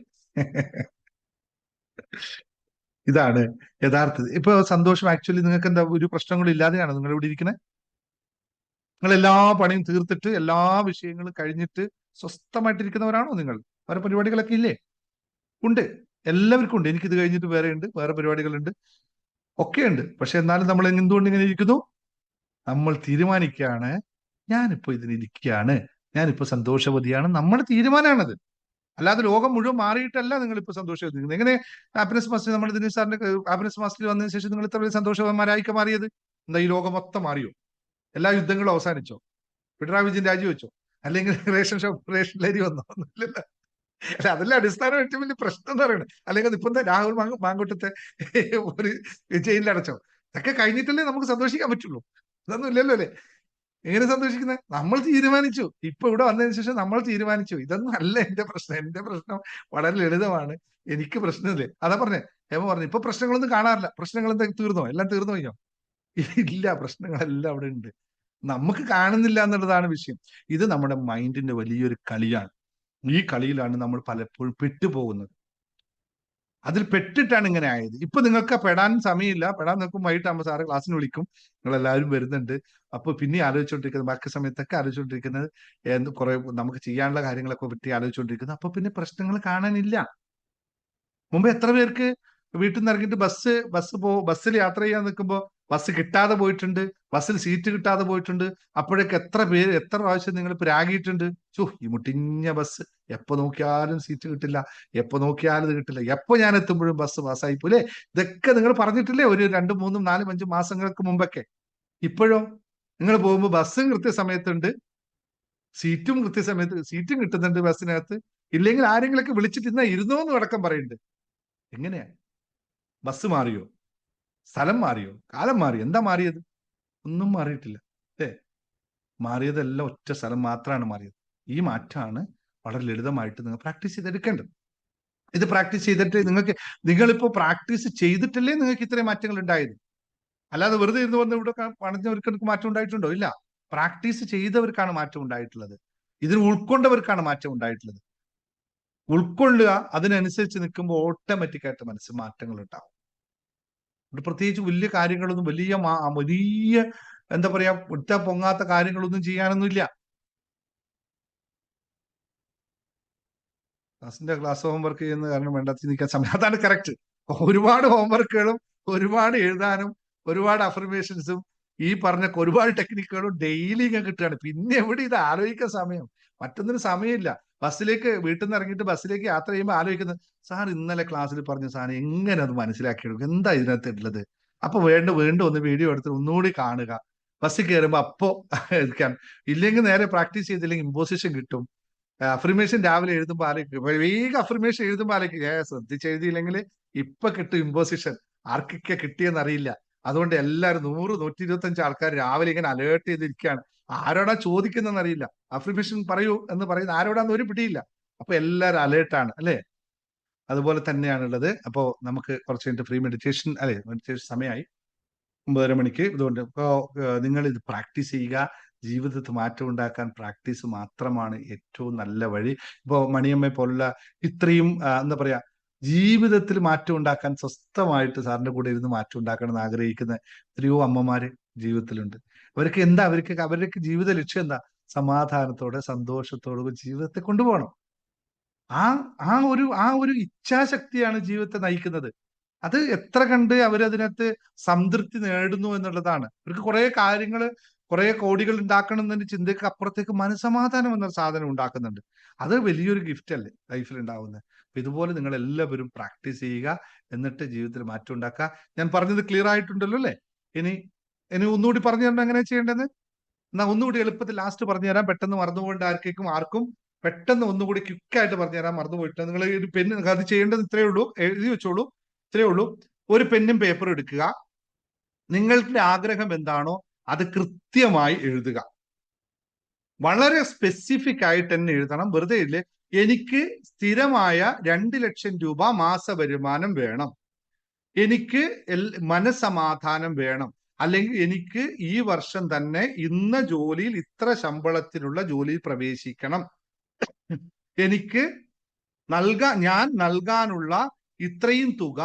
ഇതാണ് യഥാർത്ഥത്തിൽ. ഇപ്പൊ സന്തോഷം ആക്ച്വലി നിങ്ങൾക്ക് എന്താ ഒരു പ്രശ്നങ്ങളും ഇല്ലാതെയാണ് നിങ്ങൾ ഇവിടെ ഇരിക്കുന്നത്? നിങ്ങൾ എല്ലാ പണിയും തീർത്തിട്ട് എല്ലാ വിഷയങ്ങളും കഴിഞ്ഞിട്ട് സ്വസ്ഥമായിട്ടിരിക്കുന്നവരാണോ നിങ്ങൾ? വേറെ പരിപാടികളൊക്കെ ഇല്ലേ? ഉണ്ട്, എല്ലാവർക്കും ഉണ്ട്. എനിക്കിത് കഴിഞ്ഞിട്ട് വേറെ ഉണ്ട്, വേറെ പരിപാടികളുണ്ട്, ഒക്കെ ഉണ്ട്. പക്ഷെ എന്നാലും നമ്മൾ എന്തുകൊണ്ട് ഇങ്ങനെ ഇരിക്കുന്നു? നമ്മൾ തീരുമാനിക്കുകയാണ്, ഞാനിപ്പോ ഇതിനിരിക്കുകയാണ്, ഞാനിപ്പോ സന്തോഷവതിയാണ്. നമ്മുടെ തീരുമാനമാണത്. അല്ലാതെ ലോകം മുഴുവൻ മാറിയിട്ടല്ല നിങ്ങൾ ഇപ്പൊ സന്തോഷവതി. എങ്ങനെ ഹാപ്പിനെസ് മാസ്റ്റർ, നമ്മുടെ ദിനേശ് സാറിന്റെ ഹാപ്പിനെസ് മാസ്റ്റർ വന്നതിന് ശേഷം നിങ്ങൾ ഇത്ര വലിയ സന്തോഷവാന്മാരായിക്ക മാറിയത്? എന്താ ഈ ലോകം മൊത്തം മാറിയോ? എല്ലാ യുദ്ധങ്ങളും അവസാനിച്ചോ? പിണറായി വിജയൻ രാജിവെച്ചോ? അല്ലെങ്കിൽ റേഷനിലരി വന്നോ? ഒന്നുമില്ലല്ലോ. അല്ല, അതല്ല അടിസ്ഥാനം ഏറ്റവും വലിയ പ്രശ്നം എന്ന് പറയുന്നത്. അല്ലെങ്കിൽ ഇപ്പൊ എന്താ രാഹുൽ മാങ്കൂട്ടത്തെ ഒരു ജയിലിൽ അടച്ചോ? ഇതൊക്കെ കഴിഞ്ഞിട്ടല്ലേ നമുക്ക് സന്തോഷിക്കാൻ പറ്റുള്ളൂ. ഇതൊന്നും ഇല്ലല്ലോ അല്ലെ? എങ്ങനെ സന്തോഷിക്കുന്നത്? നമ്മൾ തീരുമാനിച്ചു. ഇപ്പൊ ഇവിടെ വന്നതിന് ശേഷം നമ്മൾ തീരുമാനിച്ചു. ഇതൊന്നും അല്ല എന്റെ പ്രശ്നം. എന്റെ പ്രശ്നം വളരെ ലളിതമാണ്. എനിക്ക് പ്രശ്നമില്ലേ. അതാ പറഞ്ഞേ, ഹേമ പറഞ്ഞു ഇപ്പൊ പ്രശ്നങ്ങളൊന്നും കാണാറില്ല. പ്രശ്നങ്ങൾ എന്താ തീർന്നോ? എല്ലാം തീർന്നു കഴിഞ്ഞോ? ഇല്ല, പ്രശ്നങ്ങളെല്ലാം അവിടെ ഉണ്ട്. നമുക്ക് കാണുന്നില്ല എന്നുള്ളതാണ് വിഷയം. ഇത് നമ്മുടെ മൈൻഡിന്റെ വലിയൊരു കളിയാണ്. ഈ കളിയിലാണ് നമ്മൾ പലപ്പോഴും പെട്ടുപോകുന്നത്. അതിൽ പെട്ടിട്ടാണ് ഇങ്ങനെ ആയത്. ഇപ്പൊ നിങ്ങൾക്ക് പെടാൻ സമയമില്ല. പെടാൻ നിൽക്കും വൈകിട്ടാകുമ്പോൾ സാറ് ക്ലാസ്സിന് വിളിക്കും, നിങ്ങൾ എല്ലാവരും വരുന്നുണ്ട്. അപ്പൊ പിന്നെ ആലോചിച്ചുകൊണ്ടിരിക്കുന്നത്, ബാക്കി സമയത്തൊക്കെ ആലോചിച്ചുകൊണ്ടിരിക്കുന്നത് കുറെ നമുക്ക് ചെയ്യാനുള്ള കാര്യങ്ങളൊക്കെ പറ്റി ആലോചിച്ചുകൊണ്ടിരിക്കുന്നത്. അപ്പൊ പിന്നെ പ്രശ്നങ്ങൾ കാണാനില്ല. മുമ്പ് എത്ര പേർക്ക് വീട്ടിൽ നിന്ന് ഇറങ്ങിയിട്ട് ബസ്സിൽ യാത്ര ചെയ്യാൻ നിൽക്കുമ്പോൾ ബസ് കിട്ടാതെ പോയിട്ടുണ്ട്, ബസ്സിൽ സീറ്റ് കിട്ടാതെ പോയിട്ടുണ്ട്. അപ്പോഴേക്ക് എത്ര പ്രാവശ്യം നിങ്ങൾ പ്രാഗിയിട്ടുണ്ട്, ഈ മുട്ടിഞ്ഞ ബസ്, എപ്പോ നോക്കിയാലും സീറ്റ് കിട്ടില്ല, എപ്പോ നോക്കിയാലും ഇത് കിട്ടില്ല, എപ്പോ ഞാൻ എത്തുമ്പോഴും ബസ് പാസ്സായി പോലെ. ഇതൊക്കെ നിങ്ങൾ പറഞ്ഞിട്ടില്ലേ ഒരു 2 3 4 5 മാസങ്ങൾക്ക് മുമ്പൊക്കെ. ഇപ്പോഴോ നിങ്ങൾ പോകുമ്പോൾ ബസ്സും കൃത്യസമയത്തുണ്ട്, സീറ്റും കിട്ടുന്നുണ്ട് ബസ്സിനകത്ത്. ഇല്ലെങ്കിൽ ആരെങ്കിലൊക്കെ വിളിച്ചിട്ട് ഇന്നാ ഇരുന്നോന്ന് അടക്കം പറയുന്നുണ്ട്. എങ്ങനെയാ? ബസ് മാറിയോ? സ്ഥലം മാറിയോ? കാലം മാറിയോ? എന്താ മാറിയത്? ഒന്നും മാറിയിട്ടില്ല അല്ലേ? മാറിയതെല്ലാം ഒറ്റ സ്ഥലം മാത്രമാണ് മാറിയത്. ഈ മാറ്റമാണ് വളരെ ലളിതമായിട്ട് നിങ്ങൾ പ്രാക്ടീസ് ചെയ്തെടുക്കേണ്ടത്. ഇത് പ്രാക്ടീസ് ചെയ്തിട്ട് നിങ്ങളിപ്പോ പ്രാക്ടീസ് ചെയ്തിട്ടല്ലേ നിങ്ങൾക്ക് ഇത്രയും മാറ്റങ്ങൾ ഉണ്ടായത്. അല്ലാതെ വെറുതെ ഇരുന്ന് വന്ന് ഇവിടെ പണിഞ്ഞവർക്ക് മാറ്റം ഉണ്ടായിട്ടുണ്ടോ? ഇല്ല. പ്രാക്ടീസ് ചെയ്തവർക്കാണ് മാറ്റം ഉണ്ടായിട്ടുള്ളത്. ഇതിന് ഉൾക്കൊണ്ടവർക്കാണ് മാറ്റം ഉണ്ടായിട്ടുള്ളത്. ഉൾക്കൊള്ളുക, അതിനനുസരിച്ച് നിൽക്കുമ്പോൾ ഓട്ടോമാറ്റിക്കായിട്ട് മനസ്സിൽ മാറ്റങ്ങൾ ഉണ്ടാവും. പ്രത്യേകിച്ച് വലിയ കാര്യങ്ങളൊന്നും വലിയ എന്താ പറയാ ഒറ്റ പൊങ്ങാത്ത കാര്യങ്ങളൊന്നും ചെയ്യാനൊന്നുമില്ല. ക്ലാസ് ഹോംവർക്ക് ചെയ്യുന്ന കാരണം വേണ്ടാത്ത നിൽക്കാൻ സമയം, അതാണ് കറക്റ്റ്. ഒരുപാട് ഹോംവർക്കുകളും ഒരുപാട് എഴുതാനും ഒരുപാട് അഫർമേഷൻസും ഈ പറഞ്ഞ ഒരുപാട് ടെക്നിക്കുകളും ഡെയിലി ഇങ്ങനെ കിട്ടുകയാണ്. പിന്നെ എവിടെ ഇത് ആലോചിക്കാൻ സമയം? മറ്റൊന്നിനും സമയമില്ല. വീട്ടിൽ നിന്ന് ഇറങ്ങിയിട്ട് ബസ്സിലേക്ക് യാത്ര ചെയ്യുമ്പോൾ ആലോചിക്കുന്നത്, സാർ ഇന്നലെ ക്ലാസ്സിൽ പറഞ്ഞ സാധനം എങ്ങനെ അത് മനസ്സിലാക്കിയെടുക്കും, എന്താ ഇതിനകത്ത് ഉള്ളത്, അപ്പൊ വീണ്ടും ഒന്ന് വീഡിയോ എടുത്ത് ഒന്നുകൂടി കാണുക. ബസ്സിൽ കയറുമ്പോ അപ്പോ എടുക്കാൻ. ഇല്ലെങ്കിൽ നേരെ പ്രാക്ടീസ് ചെയ്തില്ലെങ്കിൽ ഇമ്പോസിഷൻ കിട്ടും. അഫർമേഷൻ രാവിലെ എഴുതുമ്പോൾ ആലോചിക്കും, വേഗം അഫർമേഷൻ എഴുതുമ്പോൾ ആലോചിക്കും, ശ്രദ്ധിച്ച് എഴുതിയില്ലെങ്കിൽ ഇപ്പൊ കിട്ടും ഇമ്പോസിഷൻ. ആർക്കൊക്കെ കിട്ടിയെന്ന് അറിയില്ല. അതുകൊണ്ട് എല്ലാവരും 100-125 ആൾക്കാർ രാവിലെ ഇങ്ങനെ അലേർട്ട് ചെയ്തിരിക്കുകയാണ്. ആരോടാ ചോദിക്കുന്നതെന്ന് അറിയില്ല. അഫർമേഷൻ പറയൂ എന്ന് പറയുന്ന ആരോടാന്ന് ഒരു പിടിയില്ല. അപ്പൊ എല്ലാവരും അലേർട്ടാണ് അല്ലെ? അതുപോലെ തന്നെയാണുള്ളത്. അപ്പോൾ നമുക്ക് കുറച്ച് കഴിഞ്ഞിട്ട് ഫ്രീ മെഡിറ്റേഷൻ അല്ലെ, മെഡിറ്റേഷൻ സമയമായി 9:30 മണിക്ക്. ഇതുകൊണ്ട് ഇപ്പോ നിങ്ങൾ ഇത് പ്രാക്ടീസ് ചെയ്യുക. ജീവിതത്തിൽ മാറ്റം ഉണ്ടാക്കാൻ പ്രാക്ടീസ് മാത്രമാണ് ഏറ്റവും നല്ല വഴി. ഇപ്പോ മണിയമ്മയെ പോലുള്ള ഇത്രയും എന്താ പറയാ, ജീവിതത്തിൽ മാറ്റം ഉണ്ടാക്കാൻ സ്വസ്ഥമായിട്ട് സാറിന്റെ കൂടെ ഇരുന്ന് മാറ്റം ഉണ്ടാക്കണം എന്ന് ആഗ്രഹിക്കുന്ന എത്രയോ അമ്മമാര് ജീവിതത്തിലുണ്ട്. അവർക്ക് ജീവിത ലക്ഷ്യം എന്താ? സമാധാനത്തോടെ സന്തോഷത്തോടെ ജീവിതത്തെ കൊണ്ടുപോകണം. ആ ആ ഒരു ഇച്ഛാശക്തിയാണ് ജീവിതത്തെ നയിക്കുന്നത്. അത് എത്ര കണ്ട് അവരതിനകത്ത് സംതൃപ്തി നേടുന്നു എന്നുള്ളതാണ്. അവർക്ക് കുറെ കാര്യങ്ങൾ, കുറെ കോടികൾ ഉണ്ടാക്കണം എന്നതിന്റെ ചിന്തയ്ക്ക് അപ്പുറത്തേക്ക് മനസമാധാനം എന്നൊരു സാധനം ഉണ്ടാക്കുന്നുണ്ട്. അത് വലിയൊരു ഗിഫ്റ്റ് അല്ലേ ലൈഫിൽ ഉണ്ടാവുന്നത്. അപ്പൊ ഇതുപോലെ നിങ്ങൾ എല്ലാവരും പ്രാക്ടീസ് ചെയ്യുക, എന്നിട്ട് ജീവിതത്തിൽ മാറ്റം ഉണ്ടാക്കുക. ഞാൻ പറഞ്ഞത് ക്ലിയർ ആയിട്ടുണ്ടല്ലോ അല്ലേ? ഇനി ഇനി ഒന്നുകൂടി പറഞ്ഞു തരണം എങ്ങനെയാ ചെയ്യേണ്ടത്. എന്നാ ഒന്നുകൂടി എളുപ്പത്തിൽ ലാസ്റ്റ് പറഞ്ഞു തരാം. പെട്ടെന്ന് മറന്നുപോകേണ്ട ആർക്കും പെട്ടെന്ന് ഒന്നുകൂടി ക്വിക്കായിട്ട് പറഞ്ഞു തരാൻ മറന്നുപോയിട്ട് നിങ്ങൾ ഒരു പെണ്ണ് അത് ചെയ്യേണ്ടത് ഇത്രയേ ഉള്ളൂ. എഴുതി വെച്ചോളൂ. ഇത്രയേ ഉള്ളൂ. ഒരു പെന്നും പേപ്പറും എടുക്കുക. നിങ്ങളുടെ ആഗ്രഹം എന്താണോ അത് കൃത്യമായി എഴുതുക. വളരെ സ്പെസിഫിക് ആയിട്ട് തന്നെ എഴുതണം. വെറുതെ ഇല്ലേ, എനിക്ക് സ്ഥിരമായ 2 ലക്ഷം രൂപ മാസ വരുമാനം വേണം, എനിക്ക് മനസമാധാനം വേണം, അല്ലെങ്കിൽ എനിക്ക് ഈ വർഷം തന്നെ ഇന്ന ജോലിയിൽ ഇത്ര ശമ്പളത്തിനുള്ള ജോലിയിൽ പ്രവേശിക്കണം, എനിക്ക് ഞാൻ നൽകാനുള്ള ഇത്രയും തുക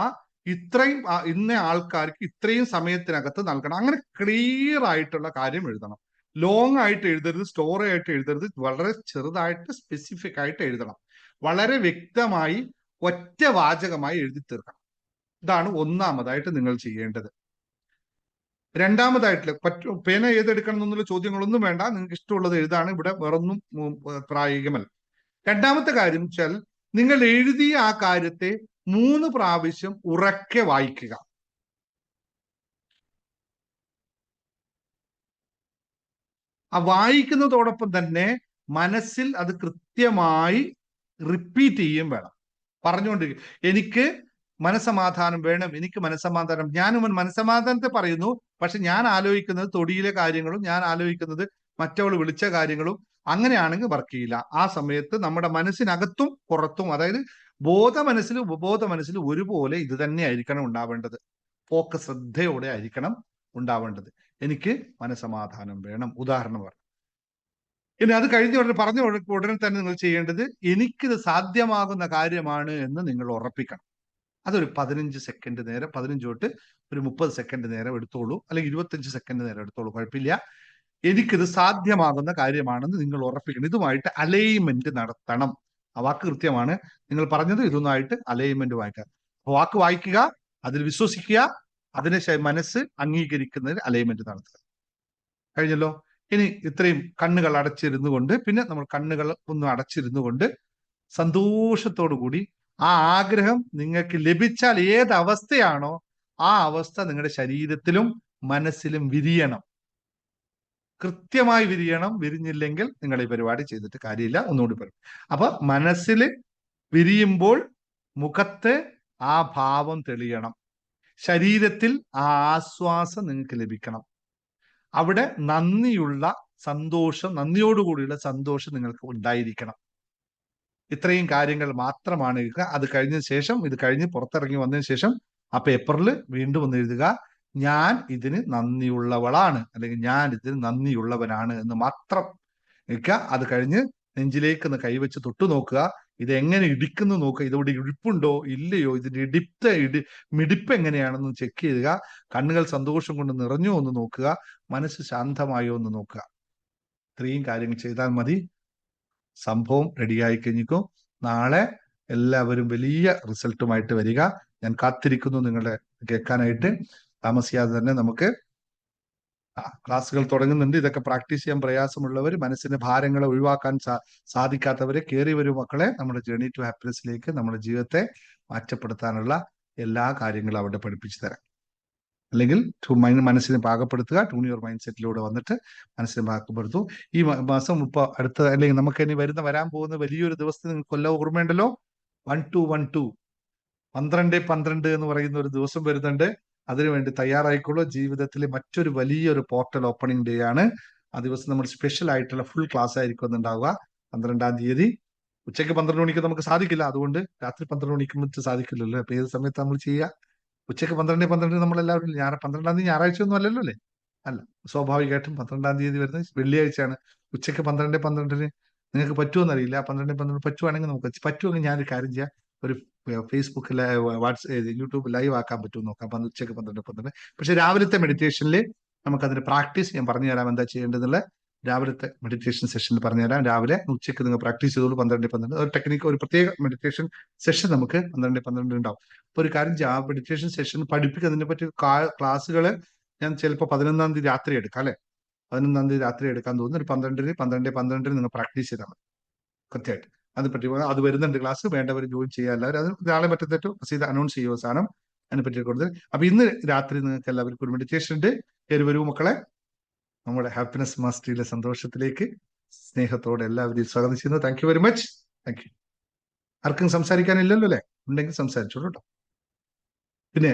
ഇത്രയും ഇന്ന ആൾക്കാർക്ക് ഇത്രയും സമയത്തിനകത്ത് നൽകണം. അങ്ങനെ ക്ലിയർ ആയിട്ടുള്ള കാര്യം എഴുതണം. ലോങ് ആയിട്ട് എഴുതരുത്, സ്റ്റോറി ആയിട്ട് എഴുതരുത്. വളരെ ചെറുതായിട്ട് സ്പെസിഫിക് ആയിട്ട് എഴുതണം. വളരെ വ്യക്തമായി ഒറ്റ വാചകമായി എഴുതി തീർക്കണം. ഇതാണ് ഒന്നാമതായിട്ട് നിങ്ങൾ ചെയ്യേണ്ടത്. രണ്ടാമതായിട്ട് പേന ഏതെടുക്കണം എന്നുള്ള ചോദ്യങ്ങളൊന്നും വേണ്ട. നിങ്ങൾക്ക് ഇഷ്ടമുള്ളത് എഴുതാണ്. ഇവിടെ വേറൊന്നും പ്രായോഗികമല്ല. രണ്ടാമത്തെ കാര്യം വെച്ചാൽ നിങ്ങൾ എഴുതിയ ആ കാര്യത്തെ 3 പ്രാവശ്യം ഉറക്കെ വായിക്കുക. ആ വായിക്കുന്നതോടൊപ്പം തന്നെ മനസ്സിൽ അത് കൃത്യമായി റിപ്പീറ്റ് ചെയ്യുകയും വേണം. പറഞ്ഞുകൊണ്ടിരിക്കും, എനിക്ക് മനസമാധാനം വേണം, എനിക്ക് മനസമാധാനം. ഞാനും മനസമാധാനത്തെ പറയുന്നു, പക്ഷെ ഞാൻ ആലോചിക്കുന്നത് തൊടിയിലെ കാര്യങ്ങളും ഞാൻ ആലോചിക്കുന്നത് മറ്റവൾ വിളിച്ച കാര്യങ്ങളും. അങ്ങനെയാണെങ്കിൽ വർക്ക് ചെയ്യില്ല. ആ സമയത്ത് നമ്മുടെ മനസ്സിനകത്തും പുറത്തും, അതായത് ബോധ മനസ്സിലും ഉപബോധ മനസ്സിലും ഒരുപോലെ ഇത് തന്നെ ആയിരിക്കണം ഉണ്ടാവേണ്ടത്. ഫോക്കസ്, ശ്രദ്ധയോടെ ആയിരിക്കണം ഉണ്ടാവേണ്ടത്. എനിക്ക് മനസമാധാനം വേണം, ഉദാഹരണം പറഞ്ഞു. ഇനി അത് കഴിഞ്ഞ ഉടനെ തന്നെ നിങ്ങൾ ചെയ്യേണ്ടത്, എനിക്കിത് സാധ്യമാകുന്ന കാര്യമാണ് എന്ന് നിങ്ങൾ ഉറപ്പിക്കണം. അതൊരു 15 സെക്കൻഡ് നേരം, 15 തൊട്ട് ഒരു 30 സെക്കൻഡ് നേരം എടുത്തോളൂ, അല്ലെങ്കിൽ 25 സെക്കൻഡ് നേരം എടുത്തോളൂ, കുഴപ്പമില്ല. എനിക്കിത് സാധ്യമാകുന്ന കാര്യമാണെന്ന് നിങ്ങൾ ഉറപ്പിക്കണം. ഇതുമായിട്ട് അലൈൻമെന്റ് നടത്തണം. ആ വാക്ക് കൃത്യമാണ്. നിങ്ങൾ പറഞ്ഞത് ഇതൊന്നായിട്ട് അലൈൻമെന്റ് വായിക്കുക. വാക്ക് വായിക്കുക, അതിൽ വിശ്വസിക്കുക, അതിനെ മനസ്സ് അംഗീകരിക്കുന്നതിന് അലൈൻമെന്റ് നടത്തുക. കഴിഞ്ഞല്ലോ. ഇനി ഇത്രയും കണ്ണുകൾ അടച്ചിരുന്നു കൊണ്ട്, പിന്നെ നമ്മൾ കണ്ണുകൾ ഒന്ന് അടച്ചിരുന്നു കൊണ്ട് സന്തോഷത്തോടു കൂടി ആ ആഗ്രഹം നിങ്ങൾക്ക് ലഭിച്ചാൽ ഏത് അവസ്ഥയാണോ ആ അവസ്ഥ നിങ്ങളുടെ ശരീരത്തിലും മനസ്സിലും വിരിയണം. കൃത്യമായി വിരിയണം. വിരിഞ്ഞില്ലെങ്കിൽ നിങ്ങൾ ഈ പരിപാടി ചെയ്തിട്ട് കാര്യമില്ല. ഒന്നുകൂടി പറയും. അപ്പൊ മനസ്സിൽ വിരിയുമ്പോൾ മുഖത്ത് ആ ഭാവം തെളിയണം. ശരീരത്തിൽ ആ ആശ്വാസം നിങ്ങൾക്ക് ലഭിക്കണം. അവിടെ നന്ദിയുള്ള സന്തോഷം, നന്ദിയോടുകൂടിയുള്ള സന്തോഷം നിങ്ങൾക്ക് ഉണ്ടായിരിക്കണം. ഇത്രയും കാര്യങ്ങൾ മാത്രമാണ് എഴുതുക. അത് കഴിഞ്ഞ ശേഷം, ഇത് കഴിഞ്ഞ് പുറത്തിറങ്ങി വന്നതിന് ശേഷം ആ പേപ്പറിൽ വീണ്ടും ഒന്ന് എഴുതുക, ഞാൻ ഇതിന് നന്ദിയുള്ളവളാണ്, അല്ലെങ്കിൽ ഞാൻ ഇതിന് നന്ദിയുള്ളവനാണ് എന്ന് മാത്രം എഴുതുക. അത് കഴിഞ്ഞ് നെഞ്ചിലേക്ക് ഒന്ന് കൈവച്ച് തൊട്ടു നോക്കുക. ഇത് എങ്ങനെ ഇടിക്കുന്നു നോക്കുക. ഇതോടെ ഇടിപ്പുണ്ടോ ഇല്ലയോ, ഇതിന്റെ മിടിപ്പ് എങ്ങനെയാണെന്ന് ചെക്ക് ചെയ്യുക. കണ്ണുകൾ സന്തോഷം കൊണ്ട് നിറഞ്ഞോ എന്ന് നോക്കുക. മനസ്സ് ശാന്തമായോ എന്ന് നോക്കുക. ഇത്രയും കാര്യങ്ങൾ ചെയ്താൽ മതി. സംഭവം റെഡിയായി കഴിഞ്ഞിരിക്കും. നാളെ എല്ലാവരും വലിയ റിസൾട്ടുമായിട്ട് വരിക. ഞാൻ കാത്തിരിക്കുന്നു നിങ്ങളെ കേൾക്കാനായിട്ട്. താമസിയാതെ തന്നെ നമുക്ക് ക്ലാസ്സുകൾ തുടങ്ങുന്നുണ്ട്. ഇതൊക്കെ പ്രാക്ടീസ് ചെയ്യാൻ പ്രയാസമുള്ളവർ, മനസ്സിന്റെ ഭാരങ്ങളെ ഒഴിവാക്കാൻ സാധിക്കാത്തവരെ കയറി വരും മക്കളെ. നമ്മുടെ ജേർണി ടു ഹാപ്പിനെസ്സിലേക്ക് നമ്മുടെ ജീവിതത്തെ മാറ്റപ്പെടുത്താനുള്ള എല്ലാ കാര്യങ്ങളും അവിടെ പഠിപ്പിച്ചു തരാം. അല്ലെങ്കിൽ മനസ്സിനെ പാകപ്പെടുത്തുക. ട്യൂൺ യുവർ മൈൻഡ് സെറ്റിലൂടെ വന്നിട്ട് മനസ്സിനെ പാകപ്പെടുത്തു. ഈ മാസം ഇപ്പൊ അടുത്ത, അല്ലെങ്കിൽ നമുക്ക് ഇനി വരാൻ പോകുന്ന വലിയൊരു ദിവസത്തിന് നിങ്ങൾക്ക് കൊല്ലം ഓർമ്മയുണ്ടല്ലോ, 1212 12 എന്ന് പറയുന്ന ഒരു ദിവസം വരുന്നുണ്ട്. അതിനുവേണ്ടി തയ്യാറായിക്കോളൂ. ജീവിതത്തിലെ മറ്റൊരു വലിയൊരു പോർട്ടൽ ഓപ്പണിംഗ് ഡേ ആണ്. ആ ദിവസം നമ്മൾ സ്പെഷ്യൽ ആയിട്ടുള്ള ഫുൾ ക്ലാസ് ആയിരിക്കും ഉണ്ടാവുക. 12-ാം തീയതി ഉച്ചയ്ക്ക് 12 മണിക്ക് നമുക്ക് സാധിക്കില്ല. അതുകൊണ്ട് രാത്രി 12 മണിക്ക് വെച്ച് സാധിക്കില്ലല്ലോ. അപ്പൊ ഏത് സമയത്ത് നമ്മൾ ചെയ്യുക? ഉച്ചയ്ക്ക് 12 നമ്മളെല്ലാവരും 12-ാം തീയതി ഞായറാഴ്ച ഒന്നും അല്ലല്ലോ അല്ലേ? അല്ല. സ്വാഭാവികമായിട്ടും 12-ാം തീയതി വരുന്നത് വെള്ളിയാഴ്ചയാണ്. ഉച്ചയ്ക്ക് 12-ന് നിങ്ങൾക്ക് പറ്റുമെന്നറിയില്ല. 12 പറ്റുവാണെങ്കിൽ നമുക്ക് പറ്റുമെങ്കിൽ ഞാനൊരു കാര്യം ചെയ്യാം, ഒരു ഫേസ്ബുക്കിൽ യൂട്യൂബ് ലൈവ് ആക്കാൻ പറ്റും നോക്കാം. അപ്പം ഉച്ചയ്ക്ക് 12 പക്ഷെ രാവിലത്തെ മെഡിറ്റേഷനിൽ നമുക്കതിന്റെ പ്രാക്ടീസ് ഞാൻ പറഞ്ഞു തരാം എന്താ ചെയ്യേണ്ടതെന്നുള്ള. രാവിലത്തെ മെഡിറ്റേഷൻ സെഷനിൽ പറഞ്ഞുതരാം. രാവിലെ ഉച്ചയ്ക്ക് നിങ്ങൾ പ്രാക്ടീസ് ചെയ്തോളൂ. 12 ഒരു ടെക്നിക്ക്, ഒരു പ്രത്യേക മെഡിറ്റേഷൻ സെഷൻ നമുക്ക് 12 ഉണ്ടാവും. അപ്പൊ ഒരു കാര്യം ചെയ്യാം, ആ മെഡിറ്റേഷൻ സെഷൻ പഠിപ്പിക്കുന്നതിനെ പറ്റി ക്ലാസ്സുകൾ ഞാൻ ചിലപ്പോൾ 11-ാം തീയതി രാത്രി എടുക്കാം അല്ലെ. 11-ാം തീയതി രാത്രി എടുക്കാൻ തോന്നുന്നു. ഒരു 12 നിങ്ങൾ പ്രാക്ടീസ് ചെയ്താൽ മതി കൃത്യമായിട്ട്. അതിനെപ്പറ്റി അത് വരുന്നുണ്ട് ക്ലാസ്. വേണ്ടവർ ജോയിൻ ചെയ്യുക. എല്ലാവരും അത് നാളെ മറ്റത്തേറ്റോ അനൗൺസ് ചെയ്യുമോ സാധനം അതിനെപ്പറ്റി കൂടുതൽ. അപ്പൊ ഇന്ന് രാത്രി നിങ്ങൾക്ക് എല്ലാവർക്കും ഒരു മെഡിറ്റേഷൻ ഉണ്ട്. കയറി വരൂ മക്കളെ. നമ്മുടെ ഹാപ്പിനെസ് മാസ്റ്ററിയിലെ സന്തോഷത്തിലേക്ക് സ്നേഹത്തോടെ എല്ലാവരെയും സ്വാഗതം ചെയ്യുന്നു. Thank you very much. Thank you. ആർക്കും സംസാരിക്കാനില്ലല്ലോ അല്ലെ? ഉണ്ടെങ്കിൽ സംസാരിച്ചോളൂ കേട്ടോ. പിന്നെ